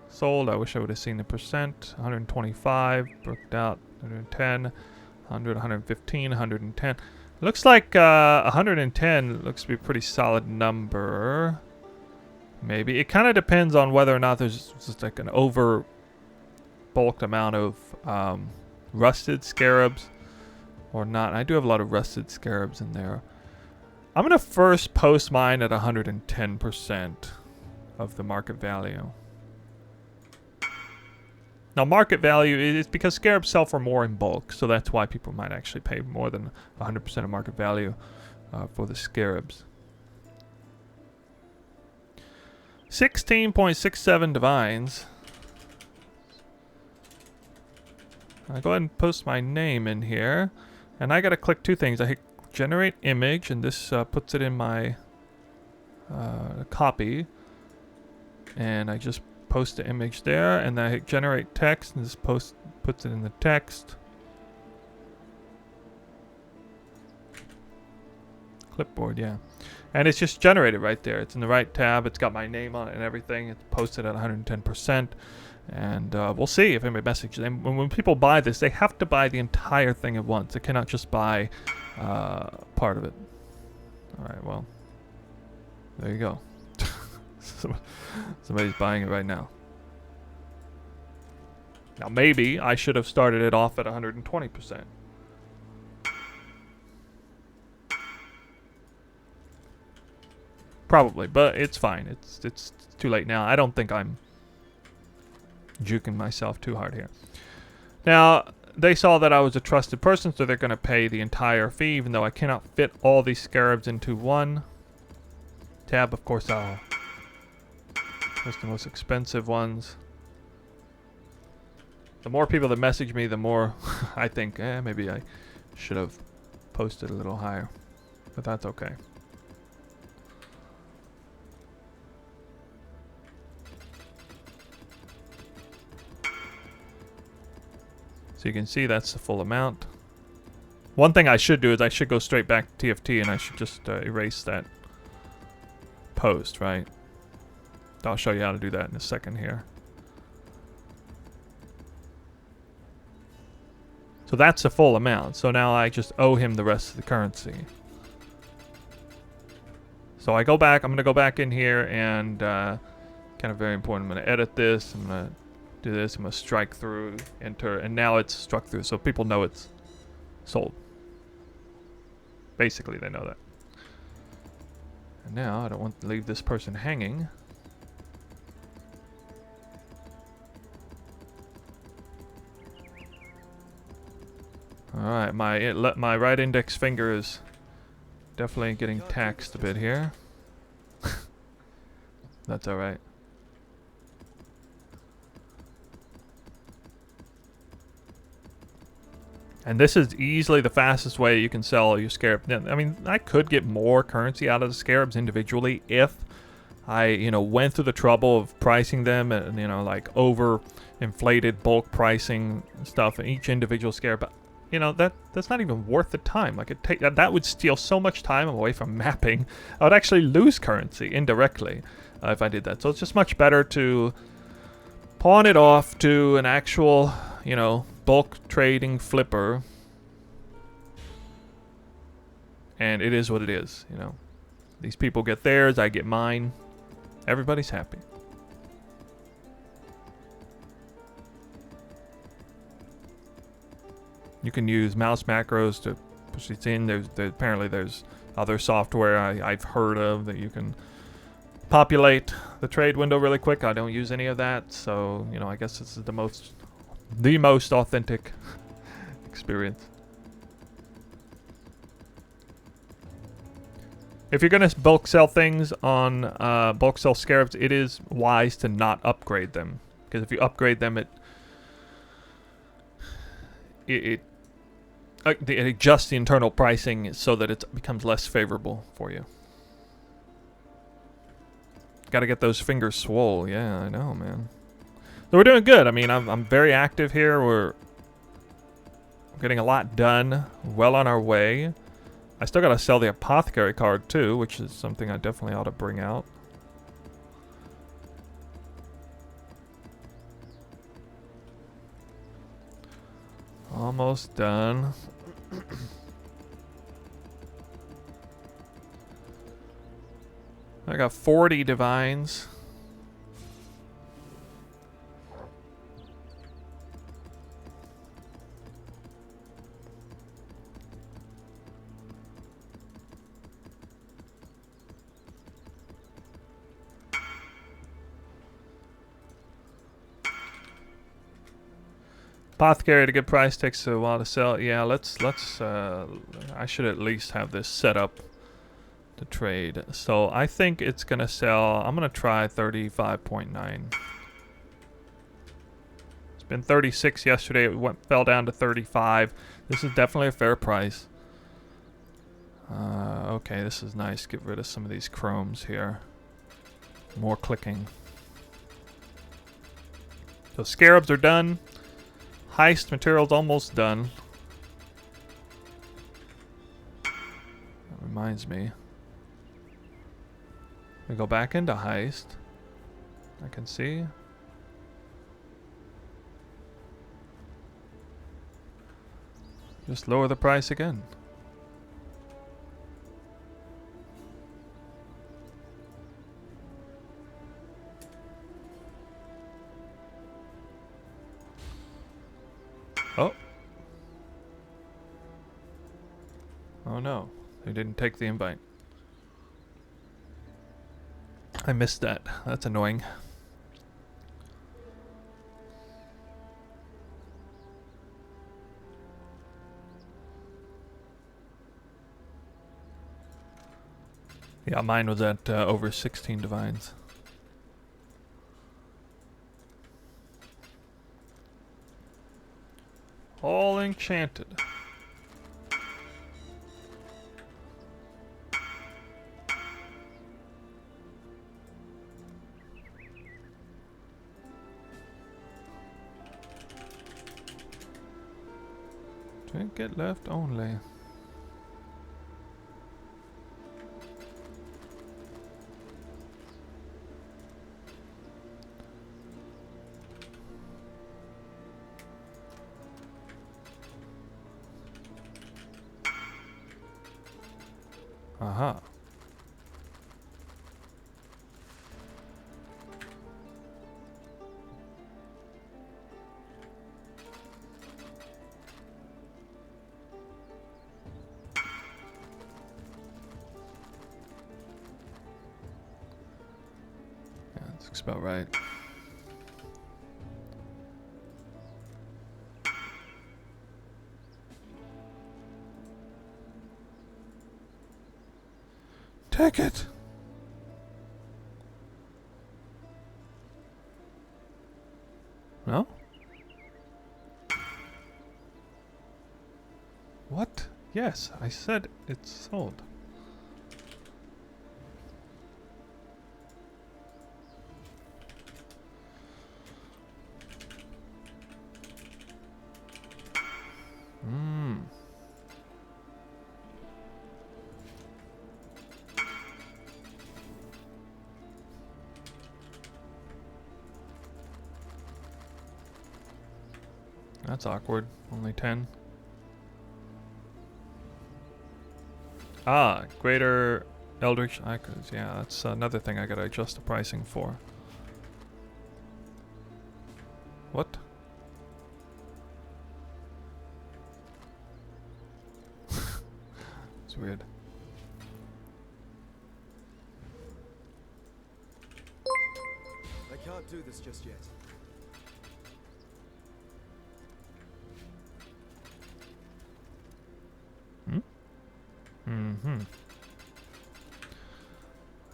sold. I wish I would have seen the percent. 125, broke out, 110, 100, 115, 110. Looks like 110 looks to be a pretty solid number. Maybe. It kind of depends on whether or not there's just like an over bulked amount of rusted scarabs or not. I do have a lot of rusted scarabs in there. I'm going to first post mine at 110% of the market value. Now, market value is because scarabs sell for more in bulk, so that's why people might actually pay more than 100% of market value for the scarabs. 16.67 divines. I go ahead and post my name in here, and I gotta click two things. I hit generate image, and this puts it in my copy, and I just post the image there, and then I hit generate text, and this puts it in the text. Clipboard, yeah. And it's just generated right there. It's in the right tab. It's got my name on it and everything. It's posted at 110%. And we'll see if anybody messages. And when people buy this, they have to buy the entire thing at once. They cannot just buy part of it. All right, well, there you go. Somebody's buying it right now. Now, maybe I should have started it off at 120%. Probably, but it's fine. It's too late now. I don't think I'm juking myself too hard here. Now, they saw that I was a trusted person, so they're going to pay the entire fee, even though I cannot fit all these scarabs into one tab. Of course, I'll post the most expensive ones. The more people that message me, the more I think, maybe I should have posted a little higher. But that's okay. So you can see that's the full amount. One thing I should do is I should go straight back to TFT and I should just erase that post, right? I'll show you how to do that in a second here. So that's the full amount. So now I just owe him the rest of the currency. So I go back, I'm going to go back in here and kind of very important. I'm going to edit this. I'm going to do this. I'm going to strike through, enter, and now it's struck through. So people know it's sold. Basically, they know that. And now I don't want to leave this person hanging. Alright, my right index finger is definitely getting taxed a bit here. That's alright. And this is easily the fastest way you can sell your scarab. I mean, I could get more currency out of the scarabs individually if I, went through the trouble of pricing them and, like over-inflated bulk pricing stuff in each individual scarab. But, that's not even worth the time. Like, that would steal so much time away from mapping. I would actually lose currency indirectly if I did that. So it's just much better to pawn it off to an actual, bulk trading flipper, and it is what it is. These people get theirs, I get mine, everybody's happy. You can use mouse macros to push these in. Apparently there's other software I've heard of that you can populate the trade window really quick. I don't use any of that, so I guess this is the most authentic experience. If you're going to bulk sell things on bulk sell scarabs, it is wise to not upgrade them, because if you upgrade them, it adjusts the internal pricing so that it becomes less favorable for you. Got to get those fingers swole. Yeah, I know, man. So we're doing good. I mean, I'm very active here. We're getting a lot done. Well on our way. I still got to sell the apothecary card too, which is something I definitely ought to bring out. Almost done. I got 40 divines. Apothecary at a good price, takes a while to sell. Yeah, let's I should at least have this set up to trade. So I think it's gonna sell. I'm gonna try 35.9. It's been 36 yesterday. It fell down to 35. This is definitely a fair price. Okay, this is nice. Get rid of some of these chromes here. More clicking. So Scarabs are done. Heist material's almost done. That reminds me. We go back into Heist. I can see. Just lower the price again. Oh. Oh no, they didn't take the invite. I missed that. That's annoying. Yeah, mine was at over 16 divines. All enchanted. Trinket left only. Aha. Yeah, that looks about right. Take it. No? What? Yes, I said it's sold. That's awkward. Only 10. Ah, greater Eldritch Icons. Yeah, that's another thing I gotta adjust the pricing for. What? It's weird. I can't do this just yet.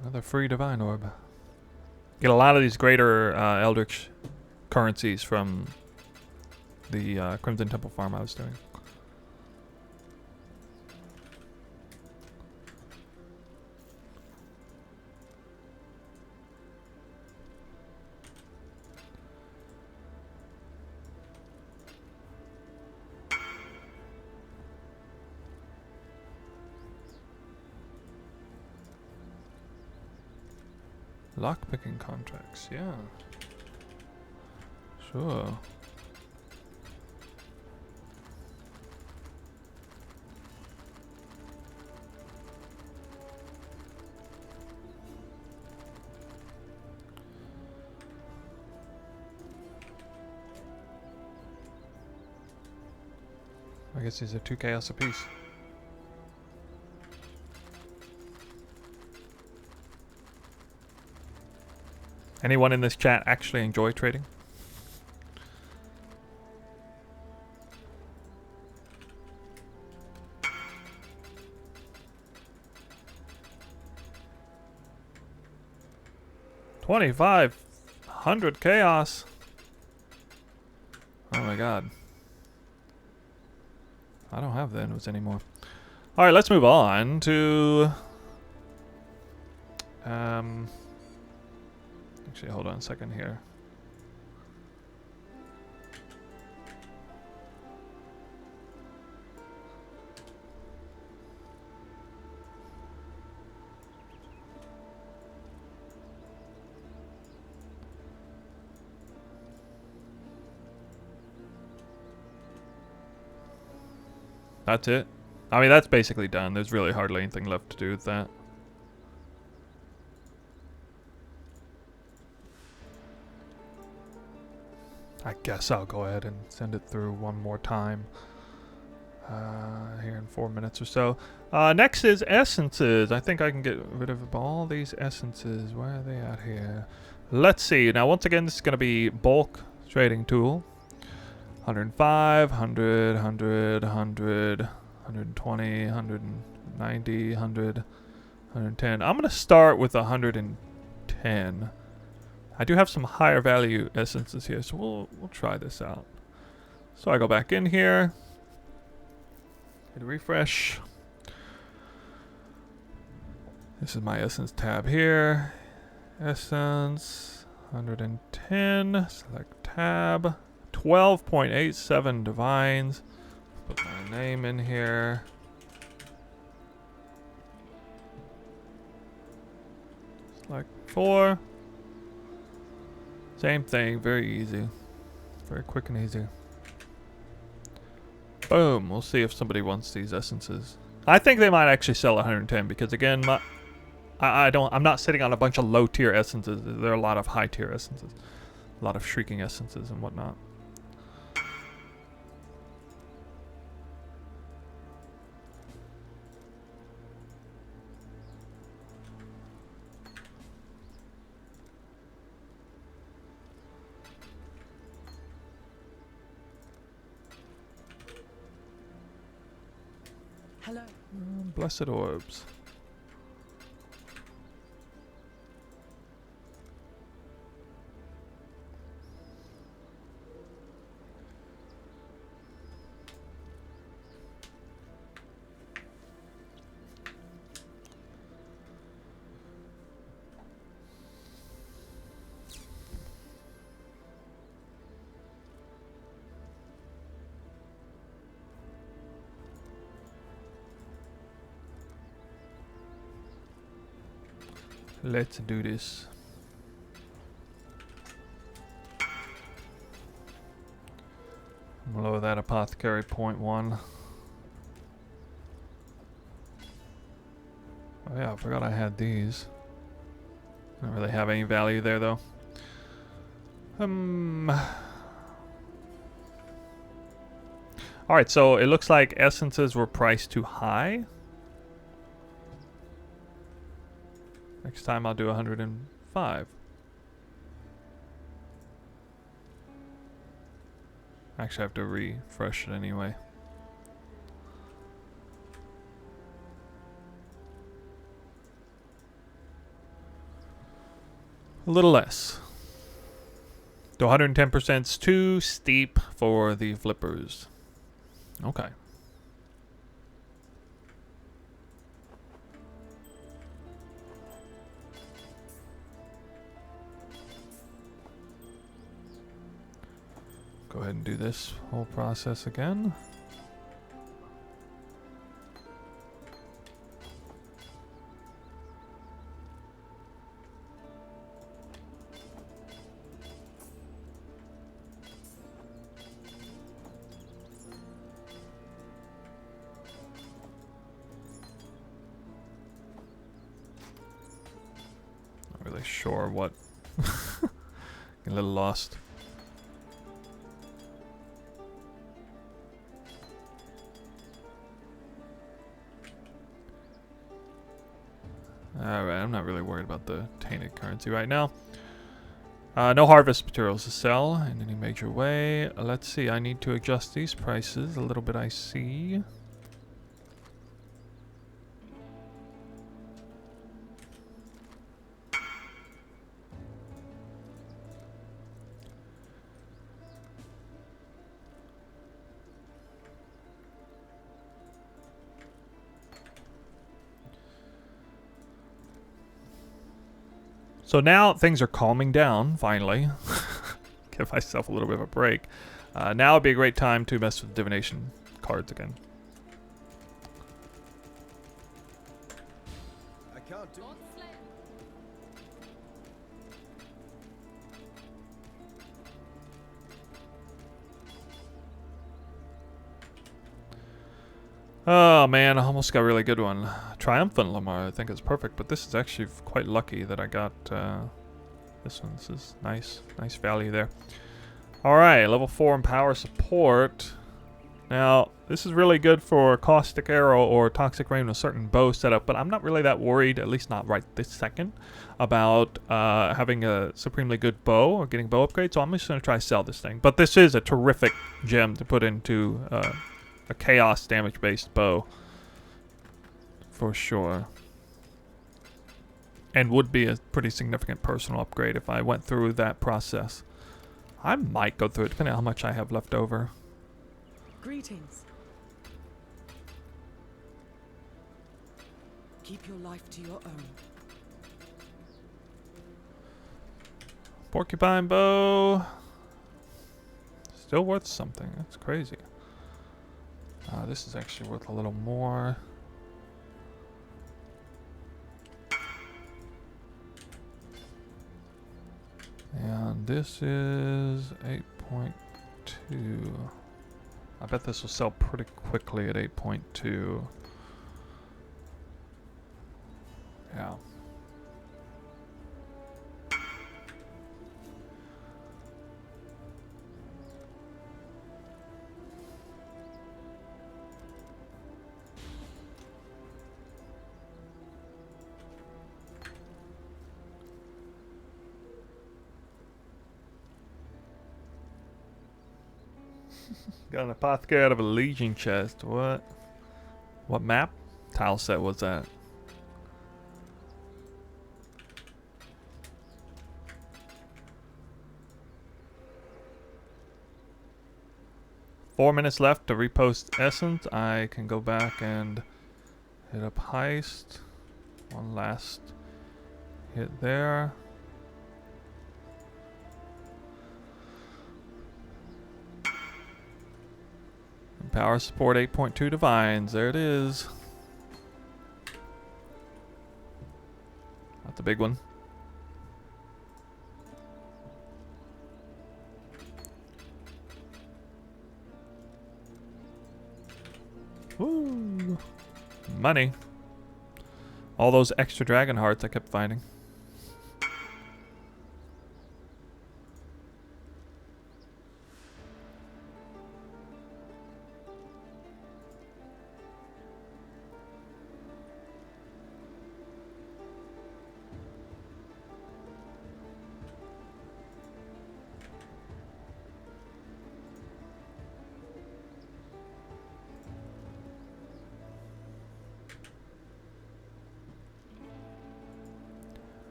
Another free Divine Orb. Get a lot of these greater Eldritch currencies from the Crimson Temple farm I was doing. Lockpicking contracts, yeah. Sure. I guess these are 2 chaos apiece. Anyone in this chat actually enjoy trading? 2,500 chaos. Oh my god. I don't have the inwards anymore. Alright, let's move on to... Actually, hold on a second here. That's it. I mean, that's basically done. There's really hardly anything left to do with that. I guess I'll go ahead and send it through one more time. Here in 4 minutes or so. Next is essences. I think I can get rid of all these essences. Where are they at here? Let's see. Now, once again, this is going to be bulk trading tool. 105, 100, 100, 100, 120, 190, 100, 110. I'm going to start with 110. I do have some higher value essences here, so we'll try this out. So I go back in here. Hit refresh. This is my essence tab here. Essence 110. Select tab. 12.87 divines. Put my name in here. Select 4. Same thing, very easy. Very quick and easy. Boom, we'll see if somebody wants these essences. I think they might actually sell 110 because again, I'm not sitting on a bunch of low tier essences. There are a lot of high tier essences. A lot of shrieking essences and whatnot. Hello. Blessed orbs. Let's do this. Lower that apothecary 0.1. Oh yeah, I forgot I had these. Don't really have any value there though. Alright, so it looks like essences were priced too high. Next time I'll do 105. Actually, I have to refresh it anyway. A little less. The 110% is too steep for the flippers. Okay. Go ahead and do this whole process again. Not really sure what. A little lost. Alright, I'm not really worried about the tainted currency right now. No harvest materials to sell in any major way. Let's see, I need to adjust these prices a little bit, I see. So now things are calming down, finally. Give myself a little bit of a break. Now would be a great time to mess with divination cards again. I can't do. Oh man, I almost got a really good one. Triumphant Lamar, I think is perfect, but this is actually quite lucky that I got this one. This is nice value there. Alright, level 4 in power support. Now, this is really good for Caustic Arrow or Toxic Rain with a certain bow setup, but I'm not really that worried, at least not right this second, about having a supremely good bow or getting bow upgrade, so I'm just going to try to sell this thing. But this is a terrific gem to put into a chaos damage based bow for sure, and would be a pretty significant personal upgrade if I went through that process. I might go through it depending on how much I have left over. Greetings. Keep your life to your own. Porcupine bow, still worth something. That's crazy. This is actually worth a little more. And this is 8.2. I bet this will sell pretty quickly at 8.2. Yeah. Got an apothecary out of a legion chest. What? What map? Tile set was that? Four minutes left to repost Essence. I can go back and hit up Heist. One last hit there. Power support 8.2 divines. There it is. That's a big one. Woo! Money. All those extra dragon hearts I kept finding.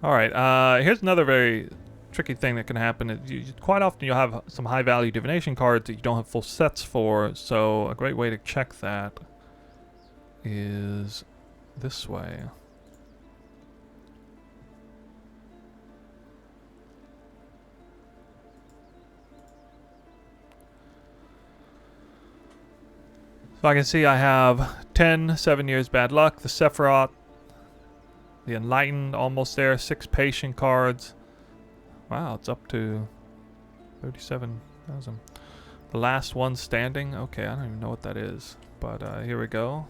Alright, here's another very tricky thing that can happen. Quite often you'll have some high value divination cards that you don't have full sets for, so a great way to check that is this way. So I can see I have 10, 7 years bad luck, the Sephiroth, the Enlightened, almost there, 6 patient cards. Wow, it's up to 37,000. The last one standing. Okay, I don't even know what that is, but here we go.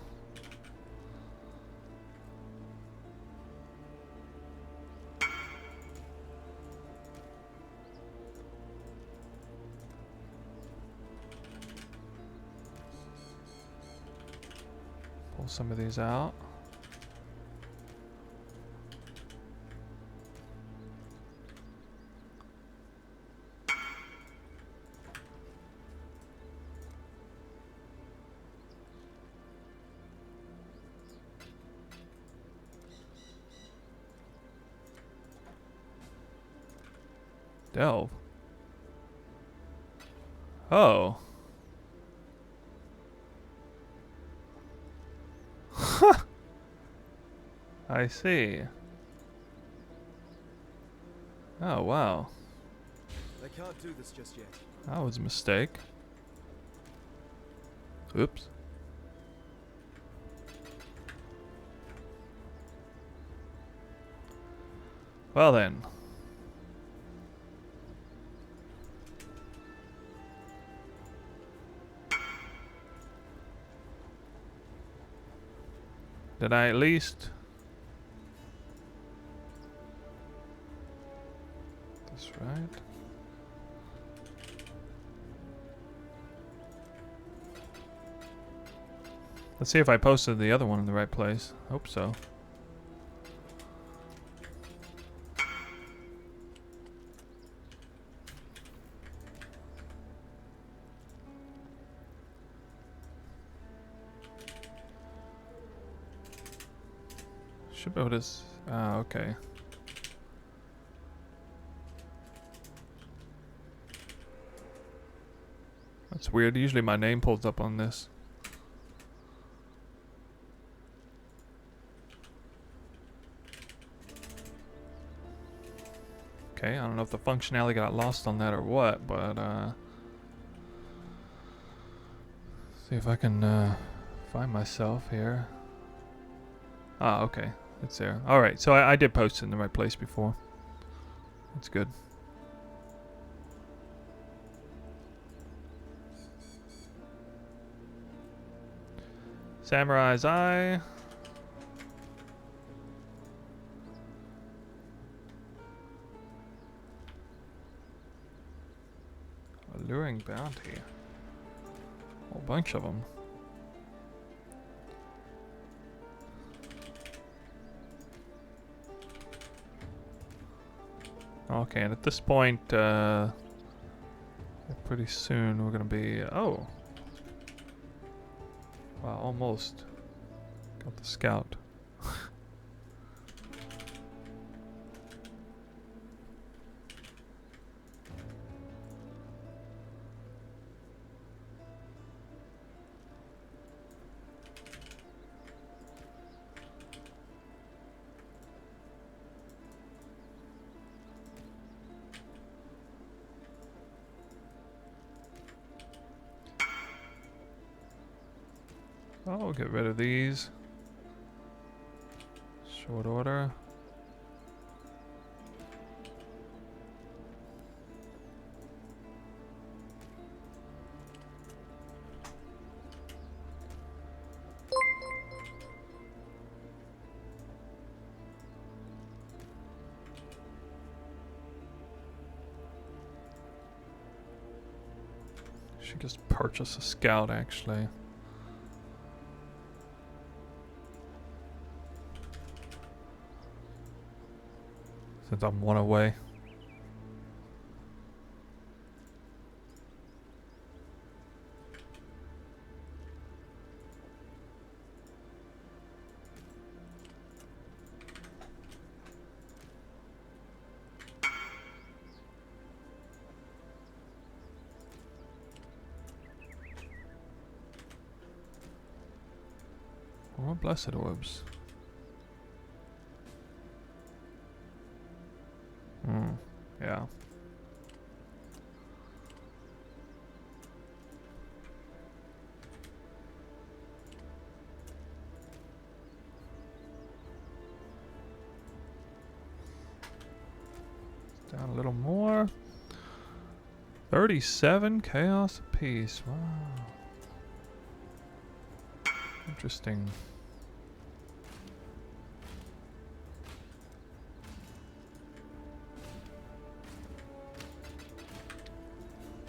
Pull some of these out. Delve. Oh. I see. Oh, wow. They can't do this just yet. That was a mistake. Oops. Well then. Did I at least... That's right. Let's see if I posted the other one in the right place. Hope so. Should be able to... okay. That's weird. Usually my name pulls up on this. Okay, I don't know if the functionality got lost on that or what, but see if I can find myself here. Ah, okay. It's there. Alright, so I did post it in the right place before. That's good. Samurai's Eye. Alluring bounty. A whole bunch of them. Okay, and at this point, pretty soon we're gonna be... oh! Wow, almost got the scout. Oh, get rid of these. Short order. Should just purchase a scout, actually. Since I'm one away. More blessed orbs. Yeah. Down a little more. 37 chaos apiece. Wow. Interesting.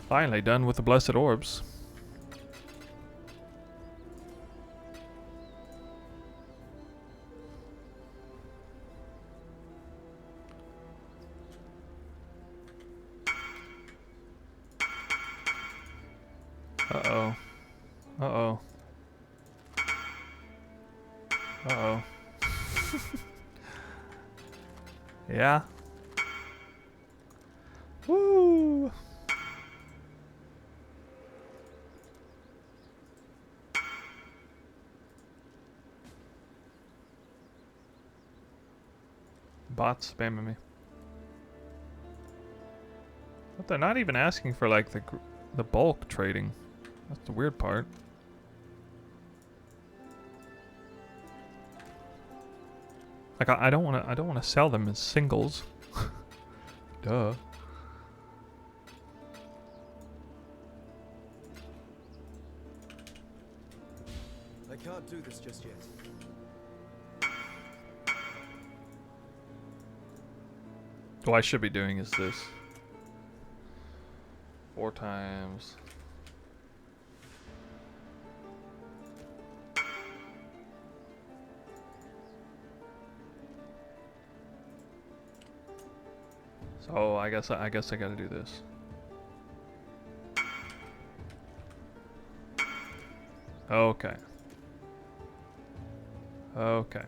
Finally done with the blessed orbs. Uh-oh. Uh-oh. Uh-oh. Yeah. Woo! Bots spamming me. they're not even asking for like the bulk trading. That's the weird part. Like I don't want to sell them as singles. Duh. I can't do this just yet. What I should be doing is this. 4 times. So I guess I gotta do this. Okay. Okay.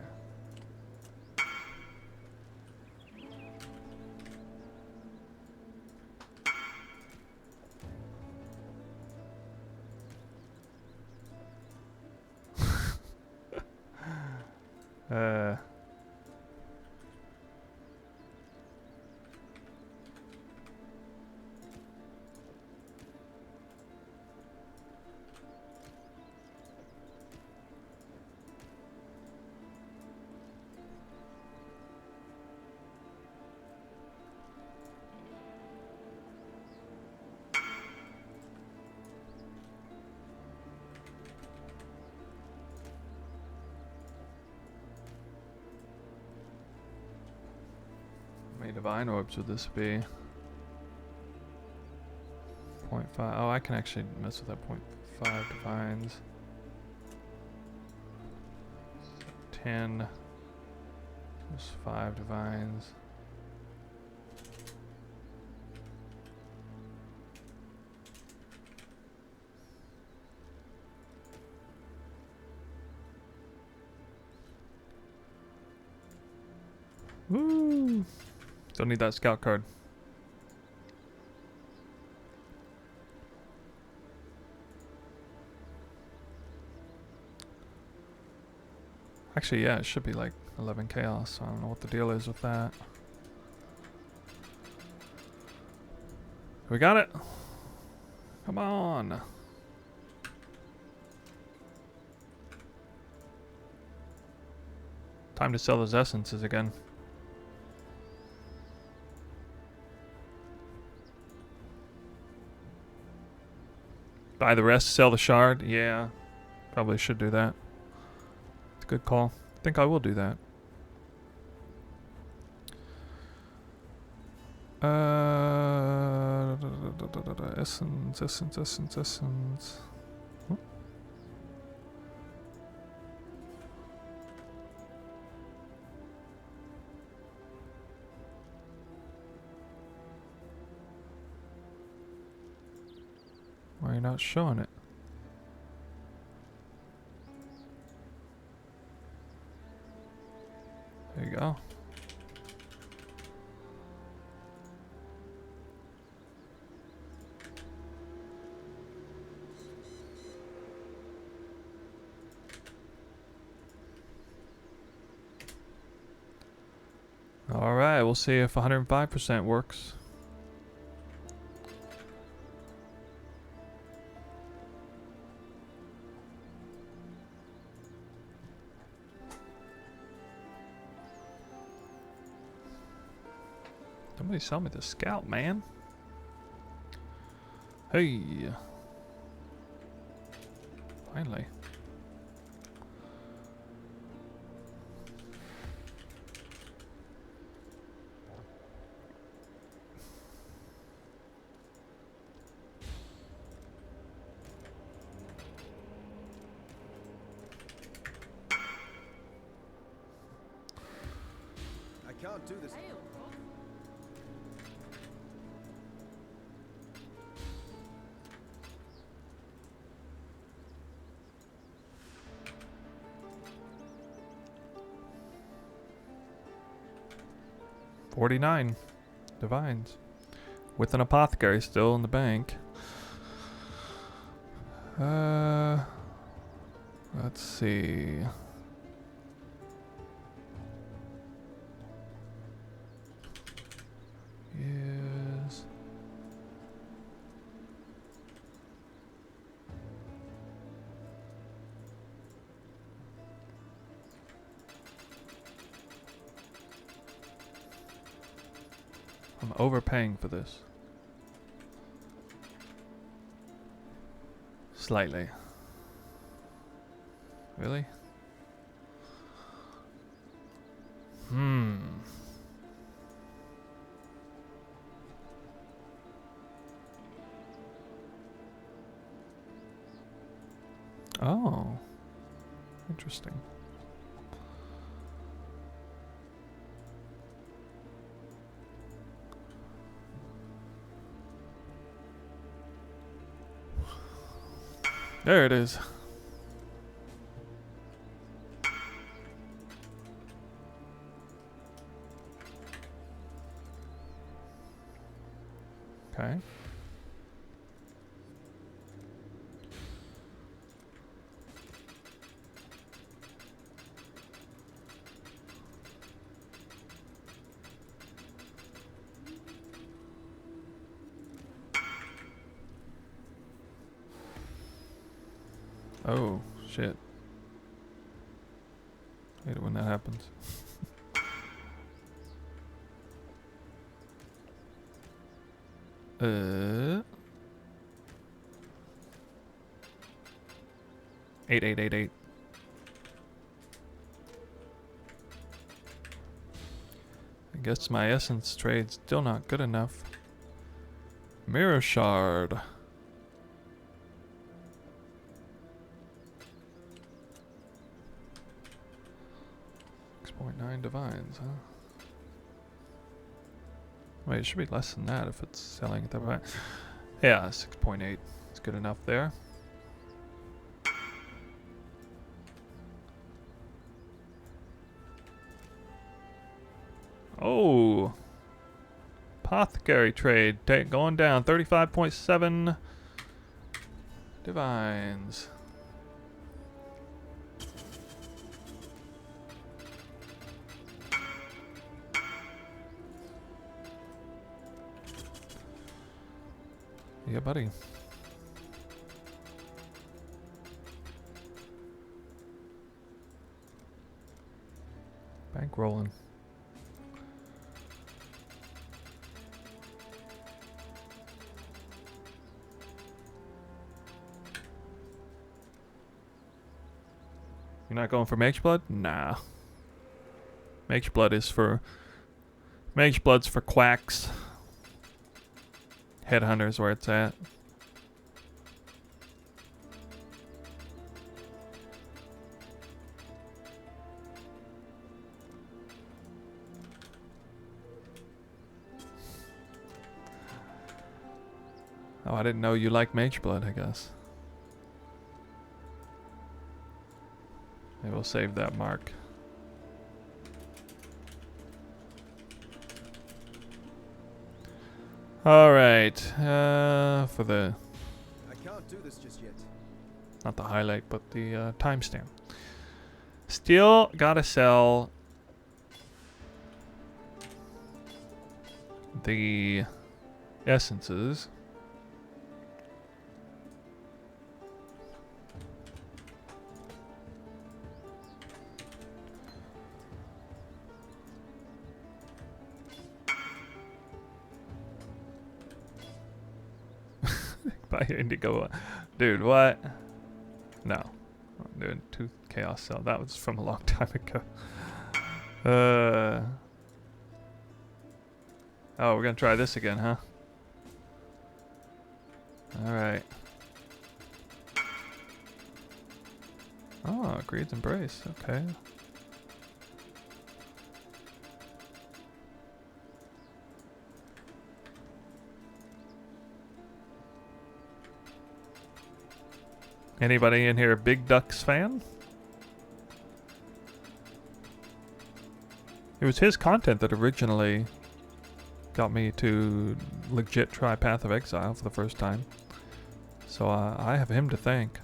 uh How many divine orbs would this be? 0.5. Oh, I can actually mess with that 0.5 divines. 10. There's 5 divines. Woo! Don't need that scout card. Actually, yeah, it should be like 11 chaos. So I don't know what the deal is with that. We got it. Come on. Time to sell those essences again. Buy the rest, sell the shard. Yeah, probably should do that. It's a good call. I think I will do that. Essence. Hmm? Why are you not showing it? There you go. All right, we'll see if 105% works. Somebody sell me the scout, man. Hey. Finally. I can't do this. 49 divines. With an apothecary still in the bank. Let's see. Yes. I'm overpaying for this. Slightly. Really? Oh. Interesting. There it is. Okay. Oh, shit. Hate it when that happens. uh 8888. I guess my essence trade's still not good enough. Mirror shard. 6.9 divines, huh? Wait, it should be less than that if it's selling at that point. Yeah, 6.8. It's good enough there. Oh, apothecary trade going down 35.7 divines. Yeah, buddy. Bank rolling. You're not going for Mage Blood? Nah. Mage Blood's for quacks. Headhunter's where it's at. Oh, I didn't know you liked Mage Blood, I guess. Maybe we'll save that mark. Alright, for the... I can't do this just yet. Not the highlight, but the timestamp. Still gotta sell the essences. Buy your indigo. Dude, what? No. I'm doing 2 chaos cell. That was from a long time ago. Oh, we're gonna try this again, huh? Alright. Oh, Greed's Embrace. Okay. Anybody in here a Big Ducks fan? It was his content that originally got me to legit try Path of Exile for the first time. So I have him to thank.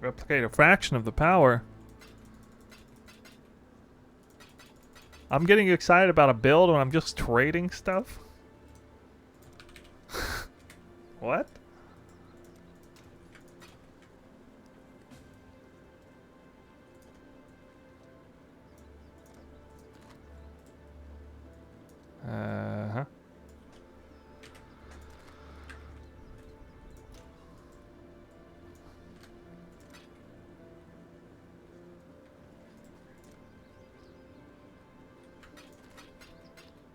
Replicate a fraction of the power. I'm getting excited about a build when I'm just trading stuff. What? Uh-huh.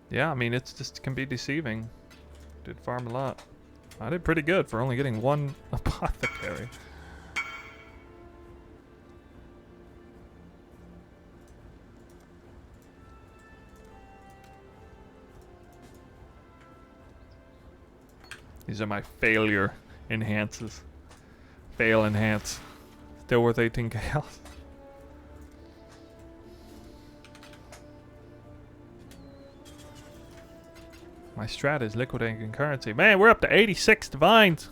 Yeah, I mean, it's just can be deceiving. Did farm a lot. I did pretty good for only getting one apothecary. These are my failure enhances. Fail enhance. Still worth 18 chaos. My strat is liquidating currency. Man, we're up to 86 divines.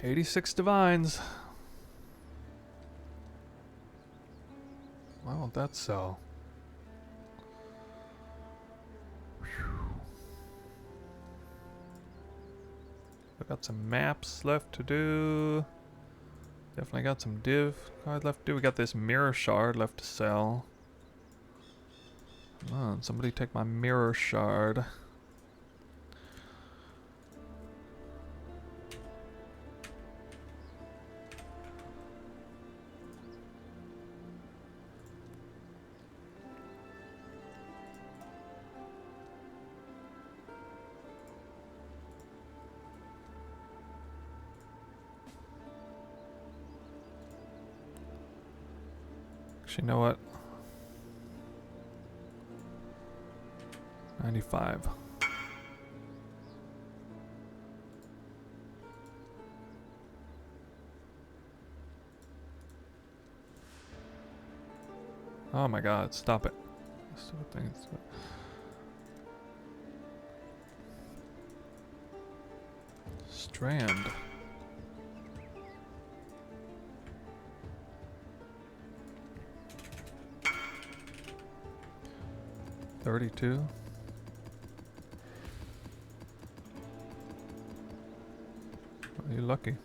$86 divines. Why won't that sell? We got some maps left to do. Definitely got some div cards left to do. We got this mirror shard left to sell. Come on, somebody take my mirror shard. Actually, you know what? 95. Oh my god, stop it. Stupid thing. Strand. $32. Well, you're lucky.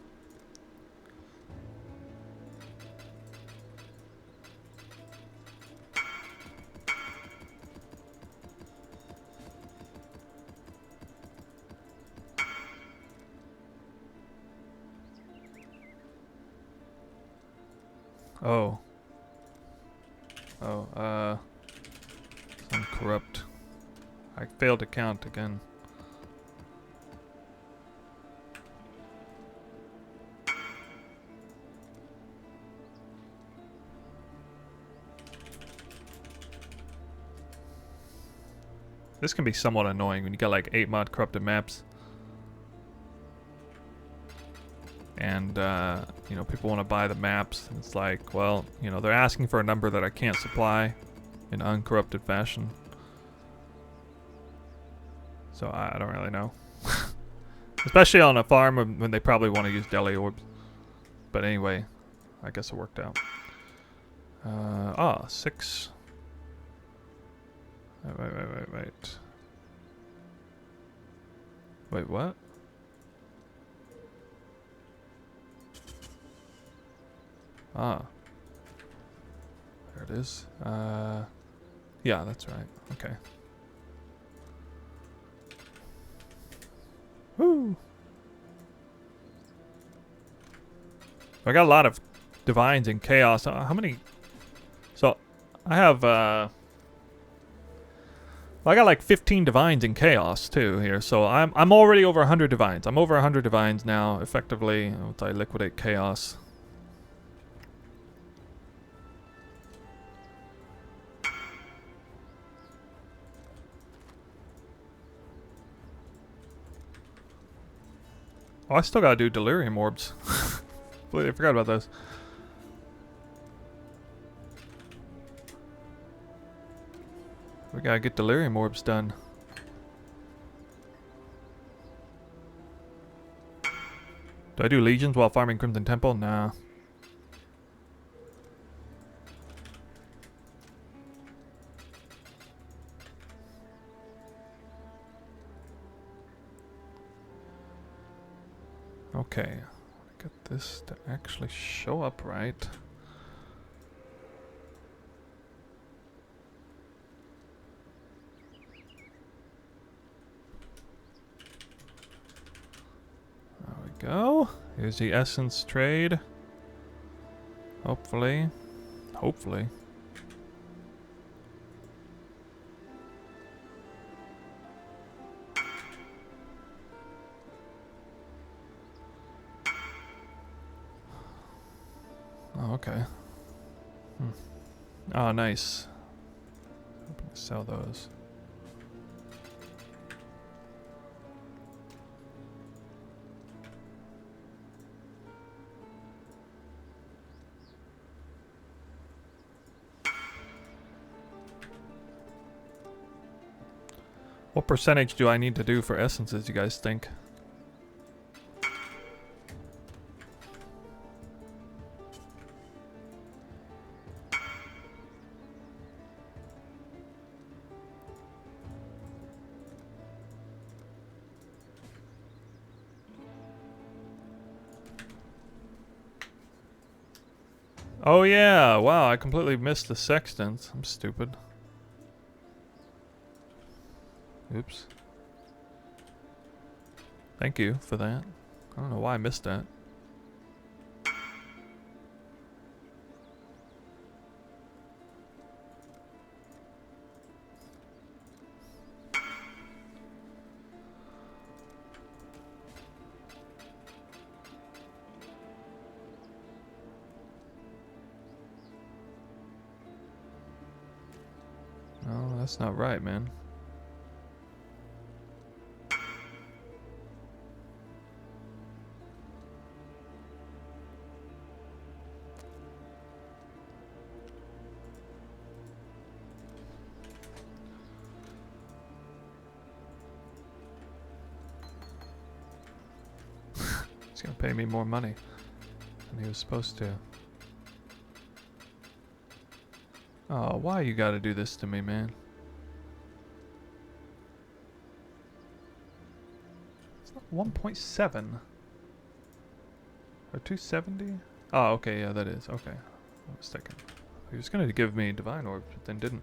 Oh. Oh, I'm corrupt. I failed to count again. This can be somewhat annoying when you got like 8 mod corrupted maps. And, you know, people want to buy the maps. And it's like, well, you know, they're asking for a number that I can't supply in uncorrupted fashion. So I don't really know. Especially on a farm when they probably want to use Deli Orbs. But anyway, I guess it worked out. 6. Wait. Wait, what? Ah. There it is. Yeah, that's right. Okay. Woo! I got a lot of divines in chaos. How many? So, I have, I got like 15 divines in chaos too here, so I'm already over 100 divines. I'm over 100 divines now, effectively. Once I liquidate chaos. Oh, I still gotta do delirium orbs. I forgot about those. We gotta get delirium orbs done. Do I do legions while farming Crimson Temple? Nah. Okay. Get this to actually show up right. There we go. Here's the essence trade. Hopefully. Hopefully. Oh, okay. Oh, nice. Hoping to sell those. What percentage do I need to do for essences, you guys think? Oh yeah, wow, I completely missed the sextants. I'm stupid. Oops. Thank you for that. I don't know why I missed that. No, that's not right, man. He's gonna pay me more money than he was supposed to. Oh, why you gotta do this to me, man? It's not 1.7 or 270. Oh, okay, yeah, that is okay. I was thinking he was gonna give me divine orbs, but then didn't.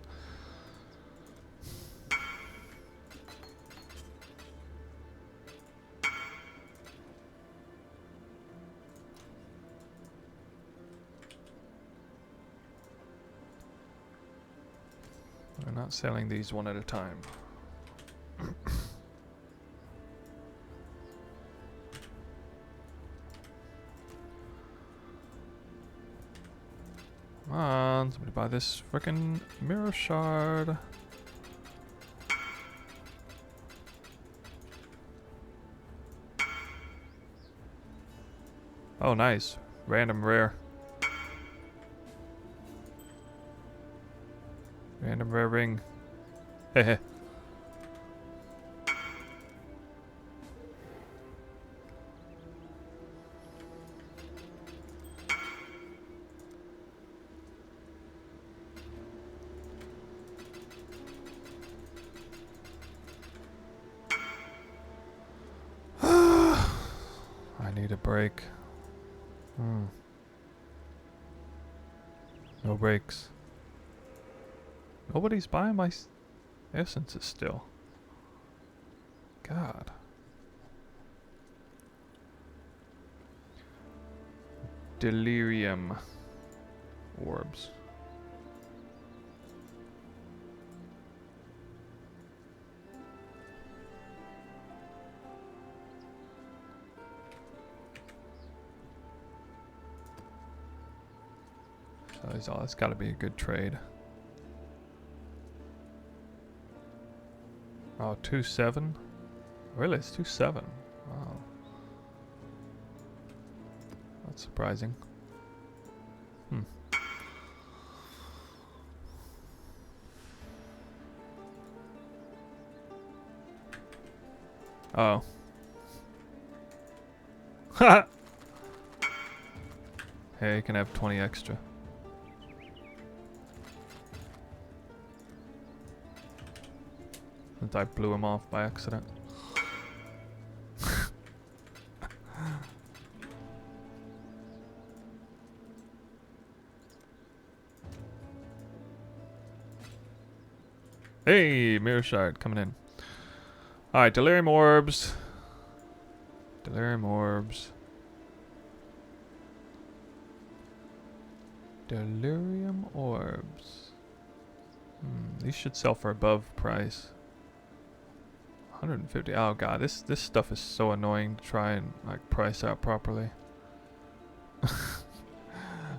We're not selling these one at a time. Come on, somebody buy this frickin' mirror shard. Oh, nice. Random rare. Random rare ring. Hehe. I need a break. No breaks. Nobody's buying my essences still. God. Delirium orbs. So that's got to be a good trade. Oh, 2.7? Really? It's 2.7. Wow. That's surprising. Oh. Ha! Hey, you can have 20 extra. Since I blew him off by accident. Hey, Mirror Shard coming in. Alright, Delirium Orbs. Delirium Orbs. Delirium Orbs. These should sell for above price. 150. Oh god, this stuff is so annoying to try and like price out properly. I'm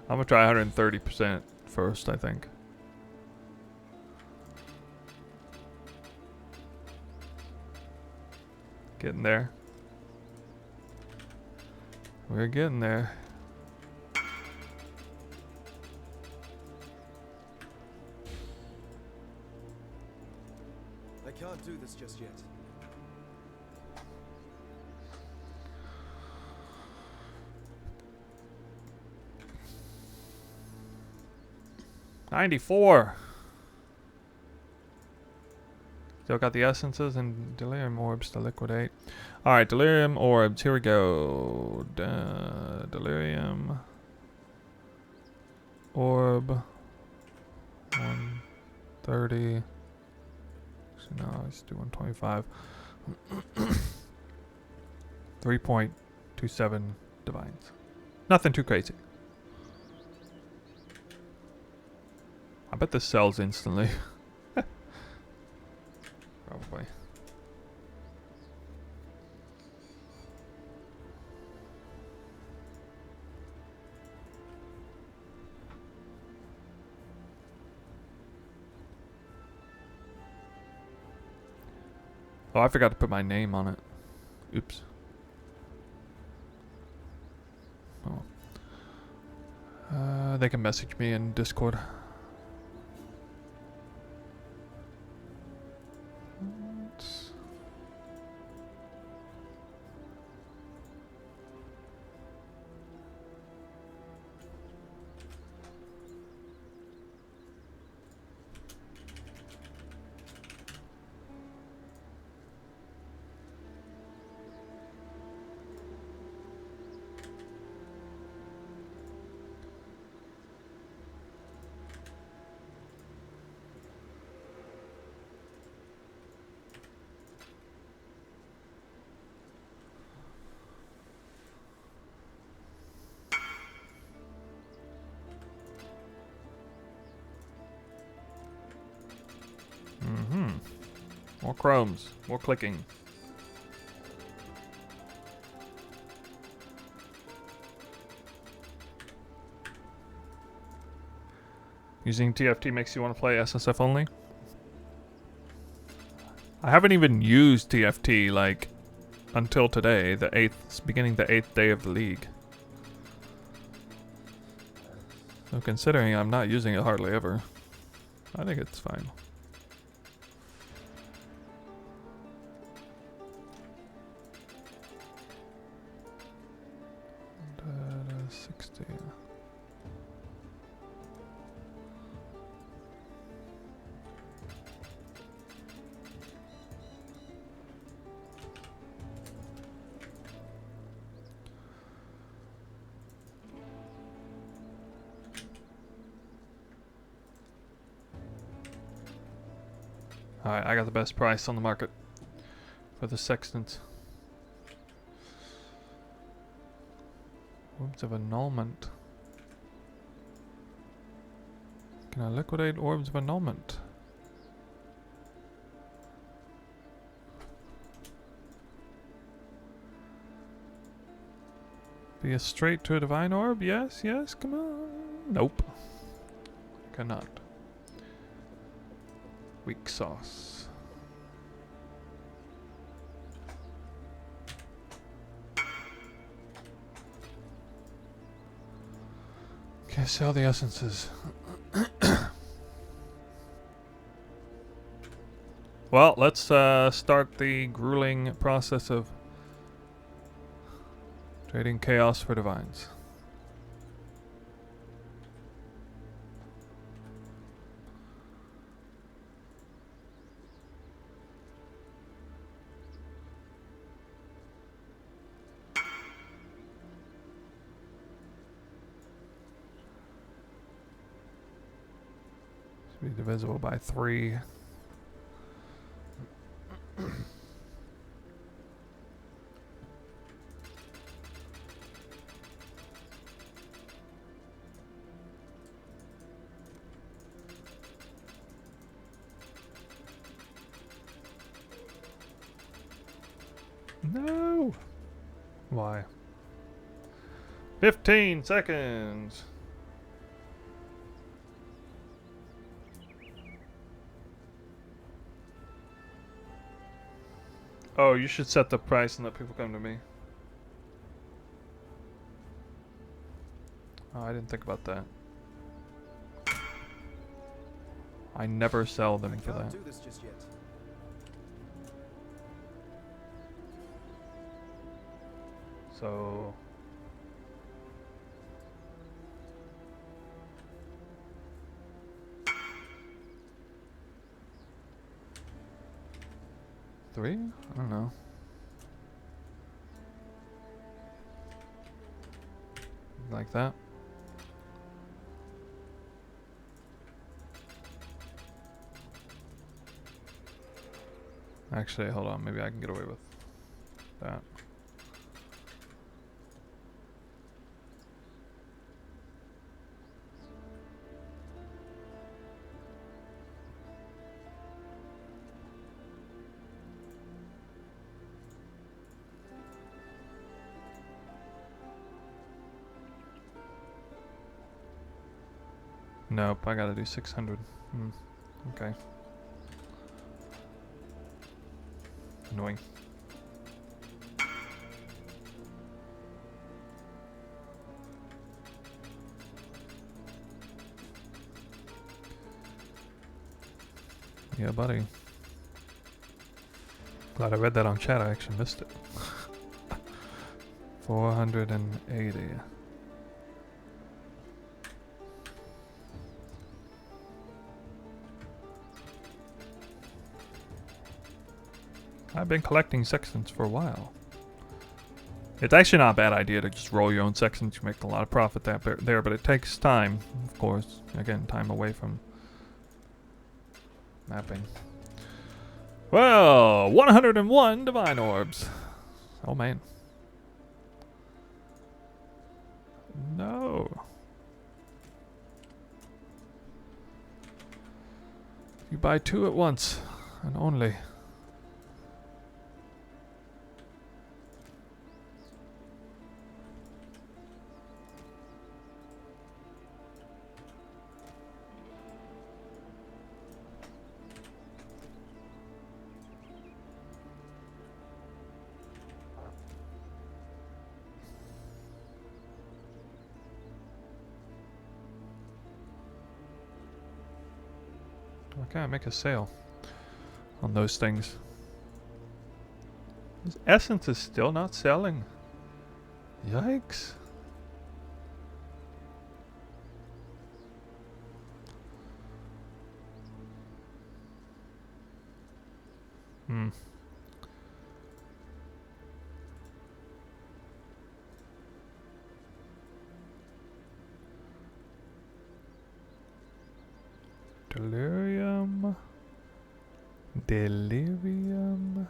gonna try 130% first, I think. Getting there. We're getting there. I can't do this just yet. $94. Still got the essences and Delirium Orbs to liquidate. Alright, Delirium Orbs. Here we go. Delirium Orb. 130. So no, let's do 125. 3.27 divines. Nothing too crazy. I bet this sells instantly. Probably. Oh, I forgot to put my name on it. Oops. Oh. They can message me in Discord. More chromes, more clicking. Using TFT makes you want to play SSF only? I haven't even used TFT like until today, beginning the 8th day of the league. So considering I'm not using it hardly ever, I think it's fine. 60. Alright, I got the best price on the market for the sextants. Orbs of annulment. Can I liquidate orbs of annulment? Be a straight to a divine orb? Yes, yes, come on. Nope. Cannot. Weak sauce. Okay, sell the essences. Well, let's start the grueling process of trading chaos for divines. Be divisible by 3. Why? 15 seconds. Oh, you should set the price and let people come to me. Oh, I didn't think about that. I never sell them for that. Can't do this just yet. So... Three? I don't know. Like that. Actually, hold on. Maybe I can get away with that. Nope, I gotta do 600. Okay. Annoying. Yeah, buddy. Glad I read that on chat. I actually missed it. 480. I've been collecting sextants for a while. It's actually not a bad idea to just roll your own sextants. You make a lot of profit there, but it takes time, of course. Again, time away from mapping. Well, 101 Divine Orbs. Oh, man. No. You buy two at once, and only. Why can't I make a sale on those things? This essence is still not selling. Yikes. Delirium. Delirium.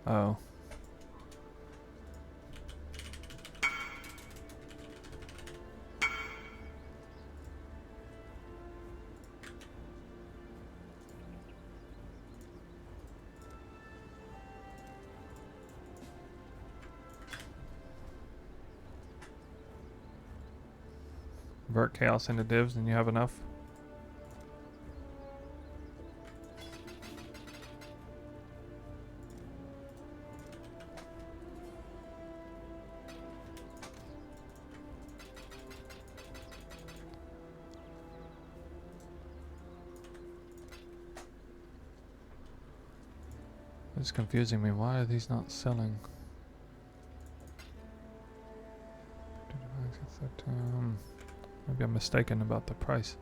Oh. Convert chaos into divs and you have enough. It's confusing me. Why are these not selling? Maybe I'm mistaken about the price.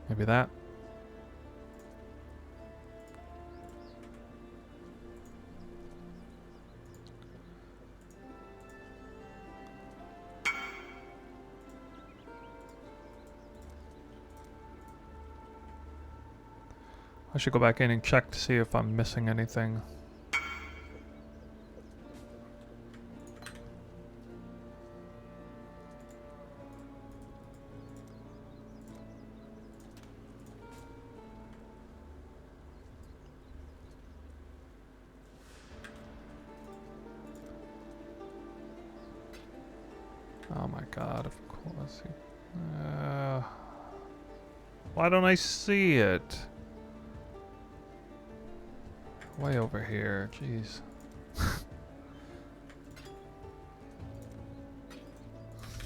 Maybe that. I should go back in and check to see if I'm missing anything. Oh my god, of course. Why don't I see it? Way over here, jeez.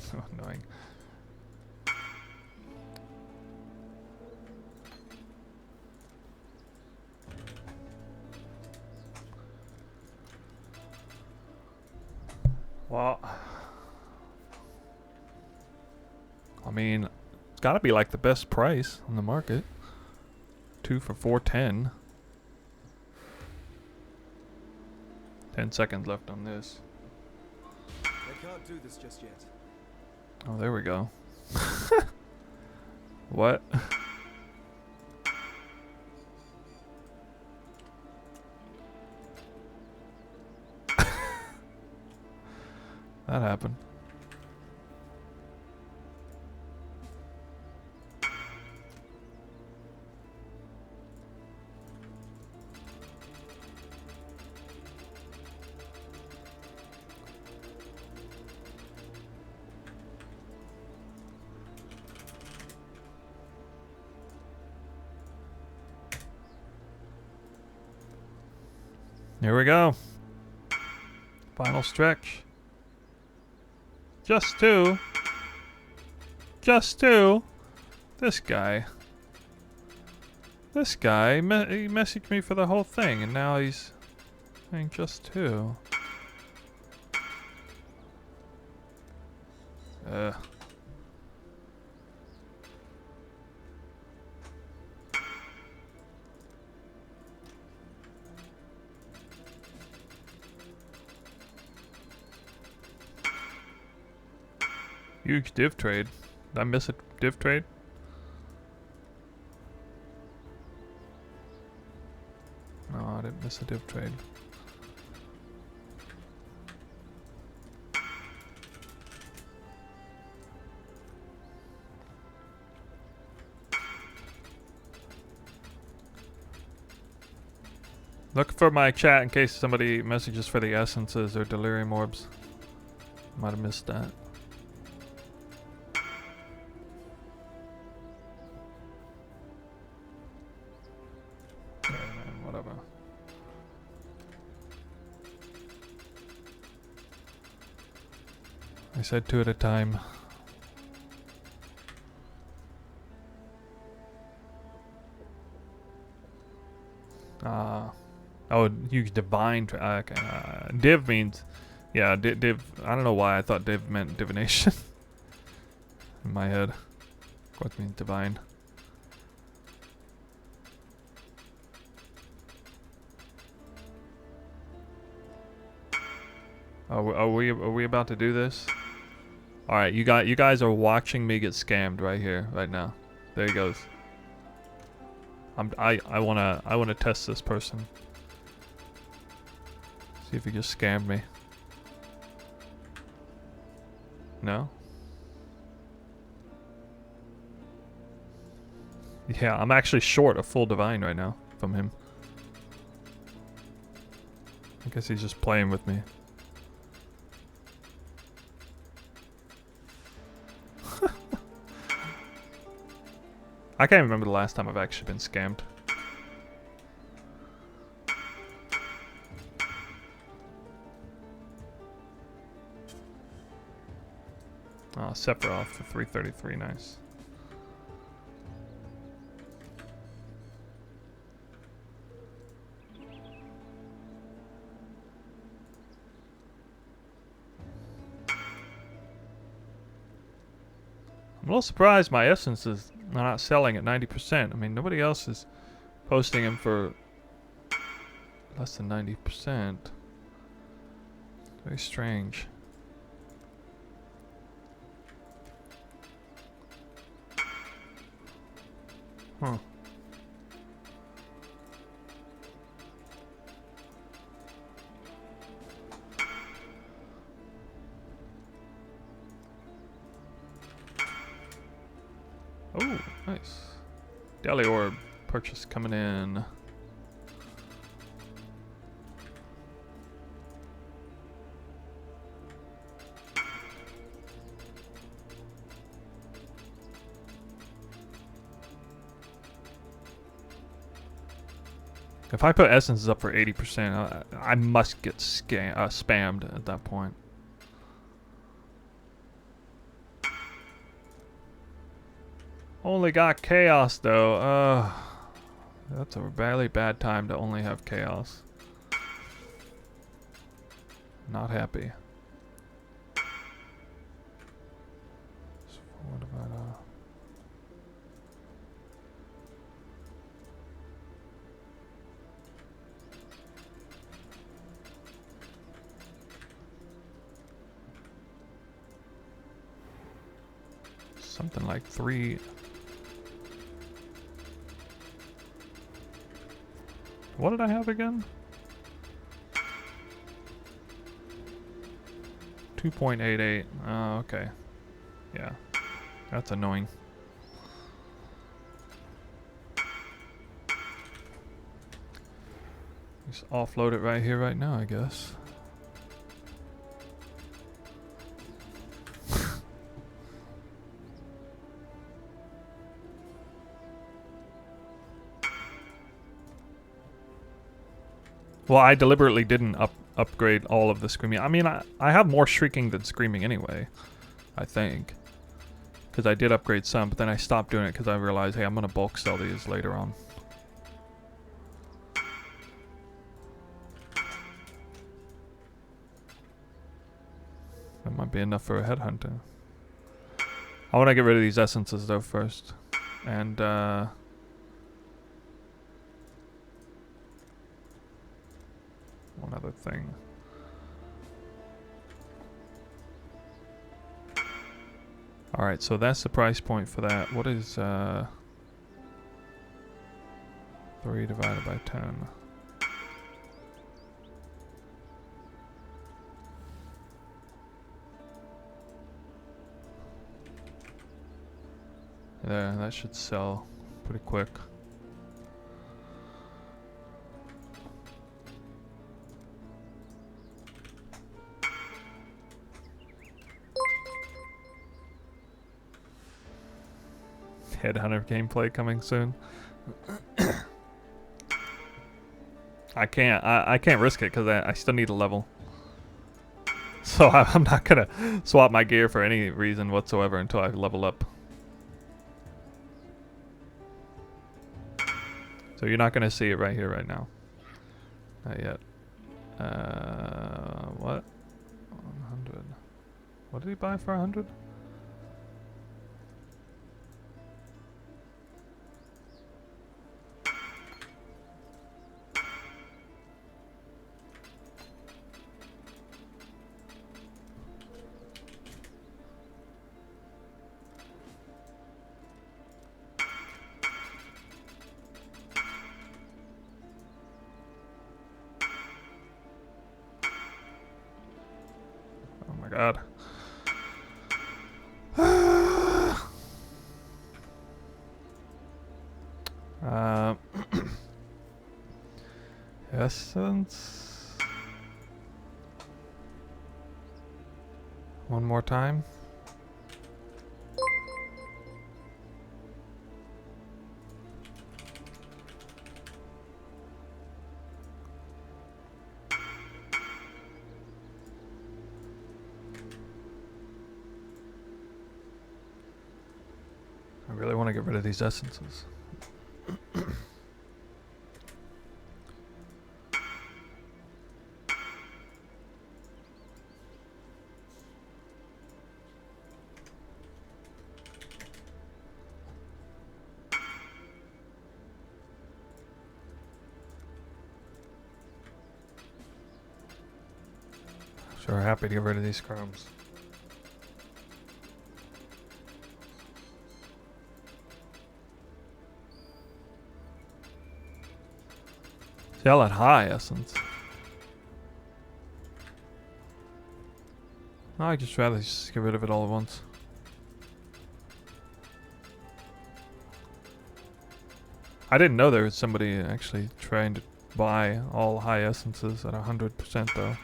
So annoying. Well, I mean, it's gotta be like the best price on the market. 2 for 410. 10 seconds left on this. I can't do this just yet. Oh, there we go. What? That happened. Here we go. Final stretch. Just 2. Just 2. This guy. This guy, he messaged me for the whole thing, and now he's saying just 2. Huge div trade. Did I miss a div trade? No, I didn't miss a div trade. Look for my chat in case somebody messages for the essences or delirium orbs. Might have missed that. Whatever. I said 2 at a time. Oh, huge divine. Okay. Div means, yeah. Div. I don't know why I thought div meant divination. In my head, what means divine? Are we about to do this? All right, you guys are watching me get scammed right here, right now. There he goes. I wanna test this person. See if he just scammed me. No? Yeah, I'm actually short a full divine right now from him. I guess he's just playing with me. I can't remember the last time I've actually been scammed. Oh, Sephiroth for 333, nice. I'm a little surprised my essences are not selling at 90%. I mean, nobody else is posting them for less than 90%. Very strange. Huh. Nice. Deli Orb purchase coming in. If I put essences up for 80%, I must get spammed at that point. Only got chaos though. That's a really bad time to only have chaos. Not happy. So what about something like 3. What did I have again? 2.88. Oh, okay. Yeah. That's annoying. Just offload it right here, right now, I guess. Well, I deliberately didn't upgrade all of the screaming. I mean, I have more shrieking than screaming anyway, I think. Because I did upgrade some, but then I stopped doing it because I realized, hey, I'm going to bulk sell these later on. That might be enough for a Headhunter. I want to get rid of these essences though first. And, one other thing. Alright, so that's the price point for that. What is 3 divided by 10? There, that should sell pretty quick. Headhunter gameplay coming soon. I can't risk it because I still need a level. So I'm not gonna swap my gear for any reason whatsoever until I level up. So you're not gonna see it right here, right now. Not yet. What? 100. What did he buy for 100? God. Essence. One more time. I really want to get rid of these essences. Sure, happy to get rid of these Scarabs. See all that high essence. No, I'd just rather just get rid of it all at once. I didn't know there was somebody actually trying to buy all high essences at 100% though.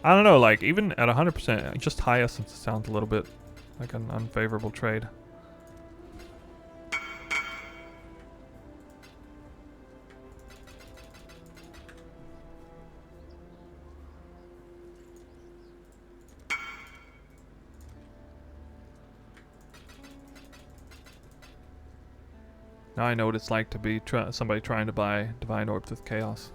I don't know, like even at 100%, just high essences sounds a little bit like an unfavorable trade. Now I know what it's like to be somebody trying to buy Divine Orbs with Chaos.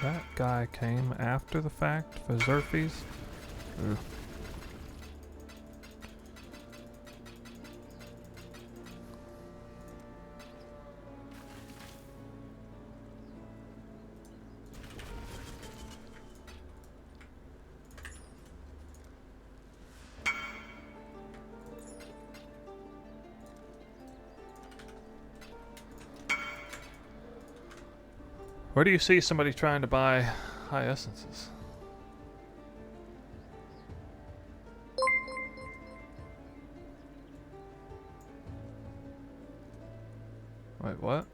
That guy came after the fact for Xerfes. Ugh. Where do you see somebody trying to buy high essences? Wait, what?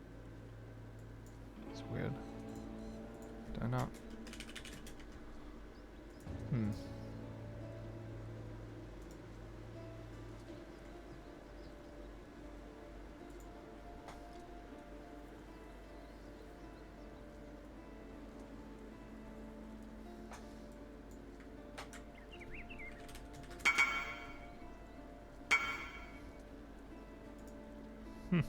That's weird. Did I not? Hmm. Hmm.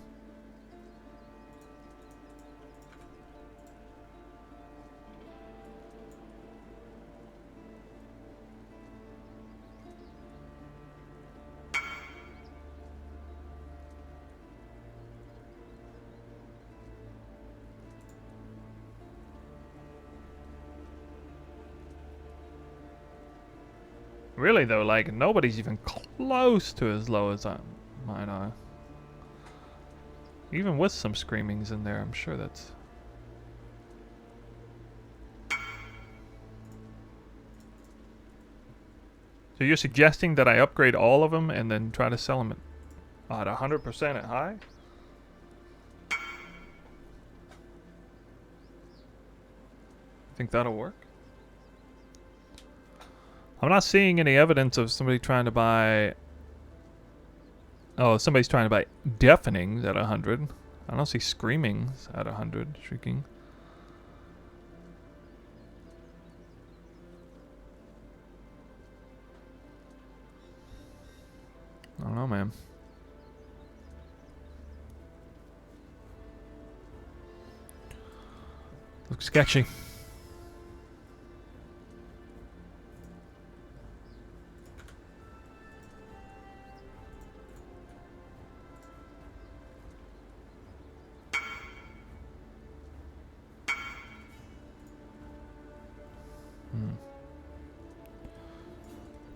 Really though, like nobody's even close to as low as mine are. Even with some screamings in there, I'm sure that's... So you're suggesting that I upgrade all of them and then try to sell them at 100% at high? Think that'll work? I'm not seeing any evidence of somebody trying to buy... Oh, somebody's trying to buy deafenings at 100. I don't see screamings at 100, shrieking. I don't know, man. Looks sketchy.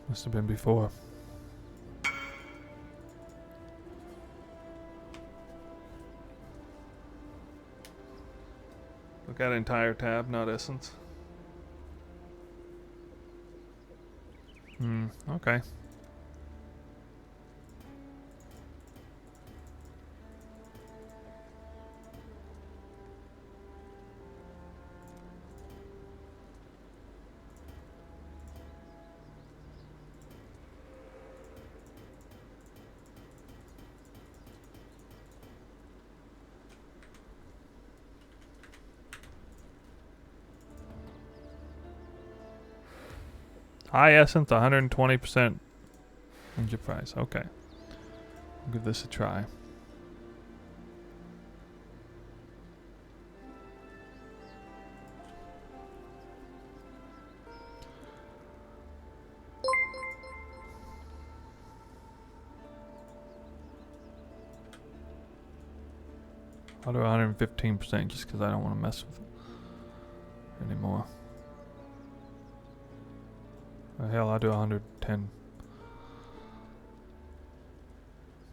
Must have been before. Look at entire tab, not essence. Okay. High essence, 120% range of price. Okay. I'll give this a try. I'll do 115% just because I don't want to mess with it anymore. Oh, hell, I'll do 110.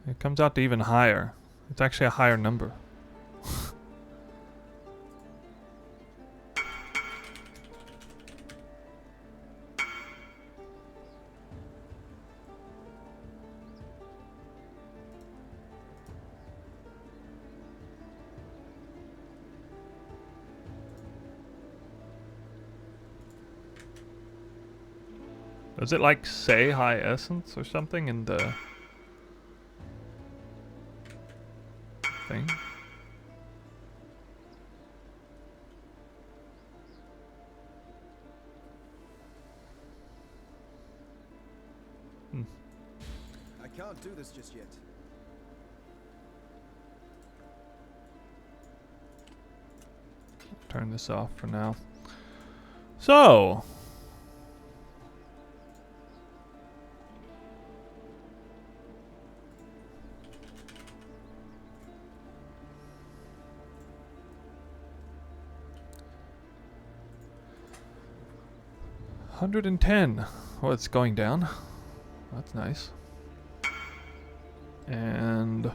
It comes out to even higher. It's actually a higher number. Does it like say high essence or something in the thing? I can't do this just yet. Turn this off for now. So, $110. Oh, it's going down. That's nice. And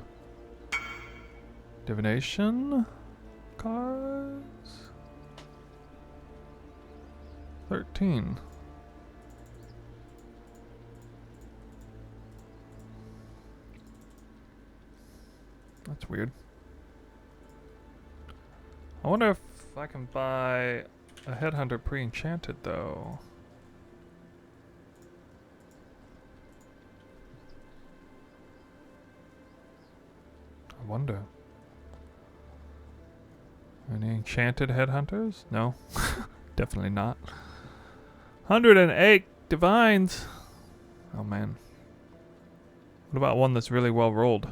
divination cards 13. That's weird. I wonder if I can buy a Headhunter pre-enchanted though. I wonder. Any enchanted Headhunters? No. Definitely not. 108 divines. Oh man. What about one that's really well rolled?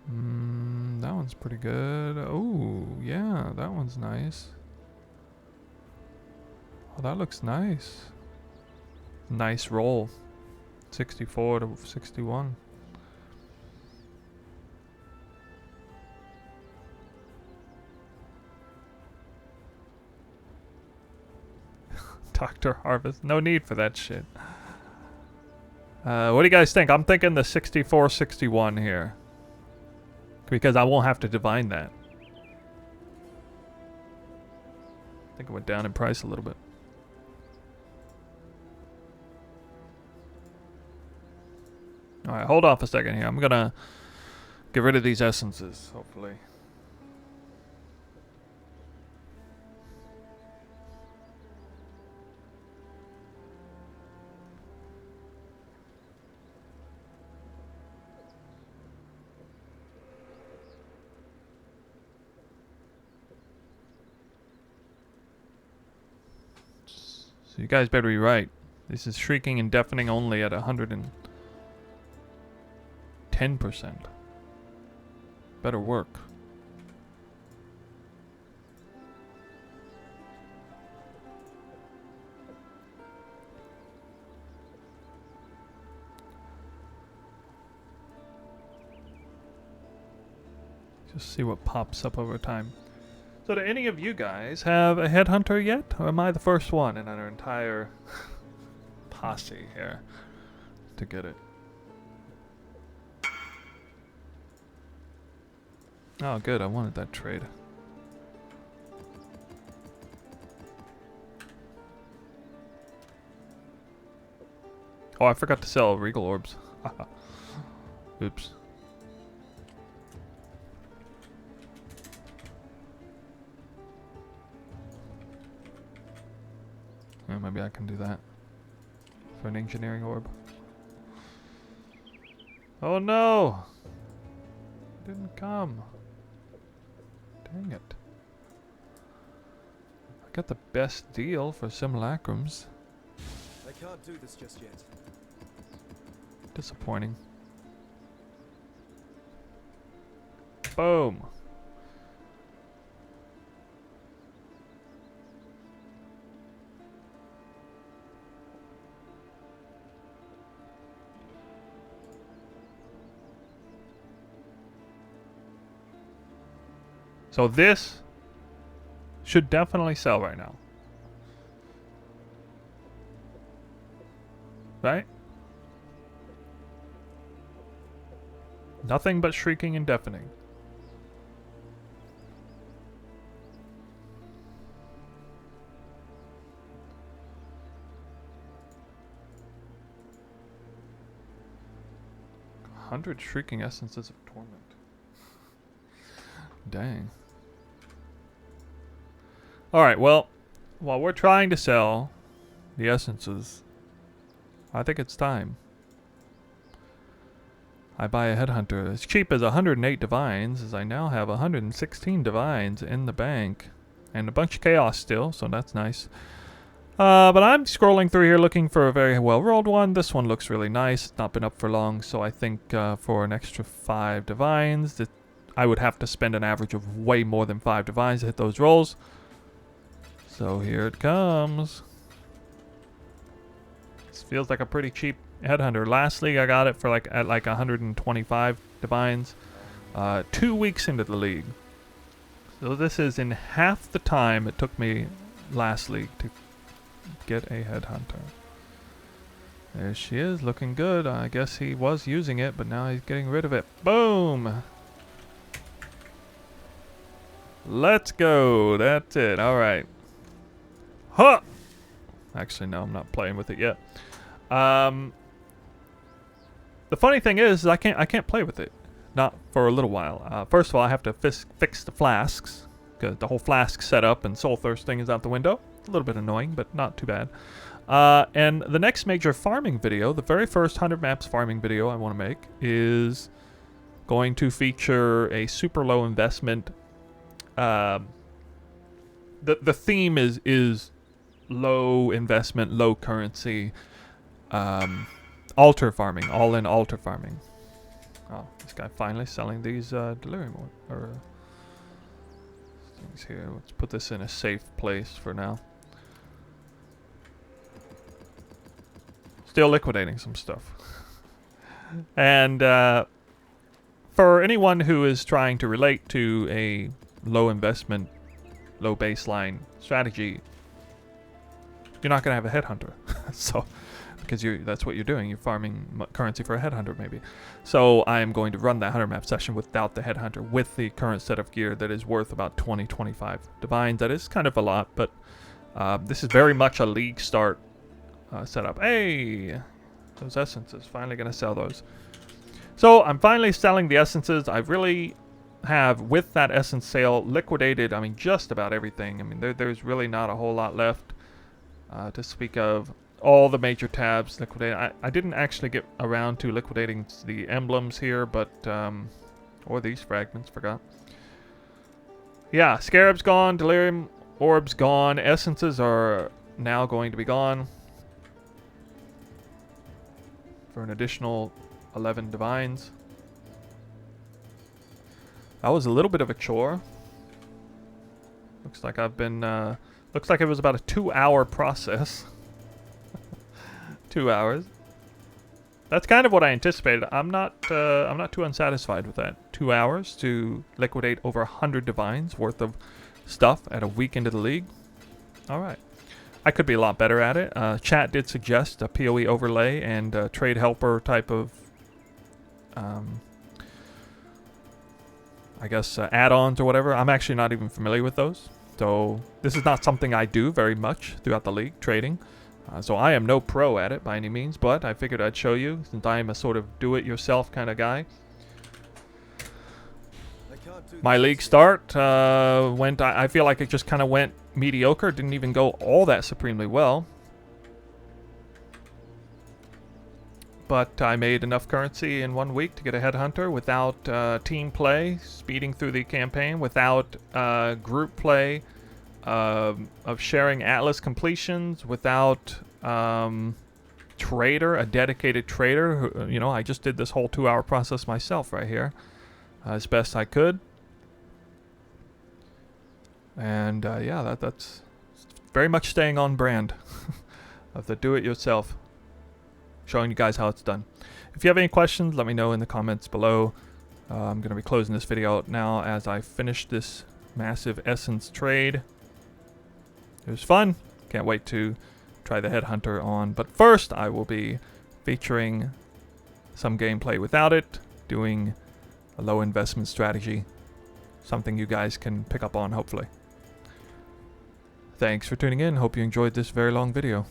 That one's pretty good. Oh, yeah, that one's nice. Oh, that looks nice. Nice roll. 64 to 61. Dr. Harvest. No need for that shit. What do you guys think? I'm thinking the 64-61 here. Because I won't have to divine that. I think it went down in price a little bit. Alright, hold off a second here. I'm gonna get rid of these essences, hopefully. So you guys better be right. This is shrieking and deafening only at 110%. Better work. Just see what pops up over time. So do any of you guys have a Headhunter yet? Or am I the first one in our entire posse here to get it? Oh good, I wanted that trade. Oh, I forgot to sell Regal Orbs. Oops. Maybe I can do that for an engineering orb. Oh no! It didn't come. Dang it. I got the best deal for simulacrums. I can't do this just yet. Disappointing. Boom! So this should definitely sell right now. Right? Nothing but shrieking and deafening. "100 shrieking essences of torment." Dang. Alright, well, while we're trying to sell the essences, I think it's time. I buy a Headhunter as cheap as 108 divines, as I now have 116 divines in the bank. And a bunch of chaos still, so that's nice. But I'm scrolling through here looking for a very well-rolled one. This one looks really nice. It's not been up for long, so I think for an extra 5 divines, that I would have to spend an average of way more than 5 divines to hit those rolls. So here it comes. This feels like a pretty cheap Headhunter. Last league I got it for at 125 divines. 2 weeks into the league. So this is in half the time it took me last league to get a Headhunter. There she is, looking good. I guess he was using it, but now he's getting rid of it. Boom! Let's go. That's it. Alright. Huh! Actually, no, I'm not playing with it yet. The funny thing is I can't play with it. Not for a little while. First of all, I have to fix the flasks, because the whole flask setup and soul thirsting is out the window. A little bit annoying, but not too bad. And the next major farming video, the very first 100 maps farming video I want to make, is going to feature a super low investment. The theme is low investment, low currency, altar farming, all-in altar farming. Oh, this guy finally selling these delirium things here. Let's put this in a safe place for now. Still liquidating some stuff. And for anyone who is trying to relate to a low investment, low baseline strategy, you're not going to have a Headhunter. So, because that's what you're doing. You're farming currency for a Headhunter, maybe. So I am going to run that 100 map session without the Headhunter, with the current set of gear that is worth about 20-25 divines. That is kind of a lot, but this is very much a league start setup. Hey, those essences, finally going to sell those. So I'm finally selling the essences. I really have, with that essence sale, liquidated, I mean, just about everything. I mean, there's really not a whole lot left to speak of. All the major tabs liquidated. I didn't actually get around to liquidating the emblems here, but or these fragments, forgot. Yeah, Scarabs gone, Delirium Orbs gone, essences are now going to be gone for an additional 11 divines. That was a little bit of a chore. Looks like I've been looks like it was about a 2-hour process. 2 hours. That's kind of what I anticipated. I'm not too unsatisfied with that. 2 hours to liquidate over 100 divines worth of stuff at a week into the league. All right. I could be a lot better at it. Chat did suggest a PoE overlay and a trade helper type of, I guess, add-ons or whatever. I'm actually not even familiar with those. So this is not something I do very much throughout the league, trading. So I am no pro at it by any means, but I figured I'd show you since I am a sort of do-it-yourself kind of guy. My league start went, I feel like it just kind of went mediocre. Didn't even go all that supremely well. But I made enough currency in 1 week to get a Headhunter without team play, speeding through the campaign, without group play, of sharing Atlas completions, without trader, a dedicated trader. Who, you know, I just did this whole 2-hour process myself right here, as best I could. And yeah, that's very much staying on brand of the do-it-yourself, showing you guys how it's done. If you have any questions, let me know in the comments below. I'm going to be closing this video out now as I finish this massive essence trade. It was fun. Can't wait to try the Headhunter on. But first, I will be featuring some gameplay without it, doing a low investment strategy. Something you guys can pick up on, hopefully. Thanks for tuning in. Hope you enjoyed this very long video.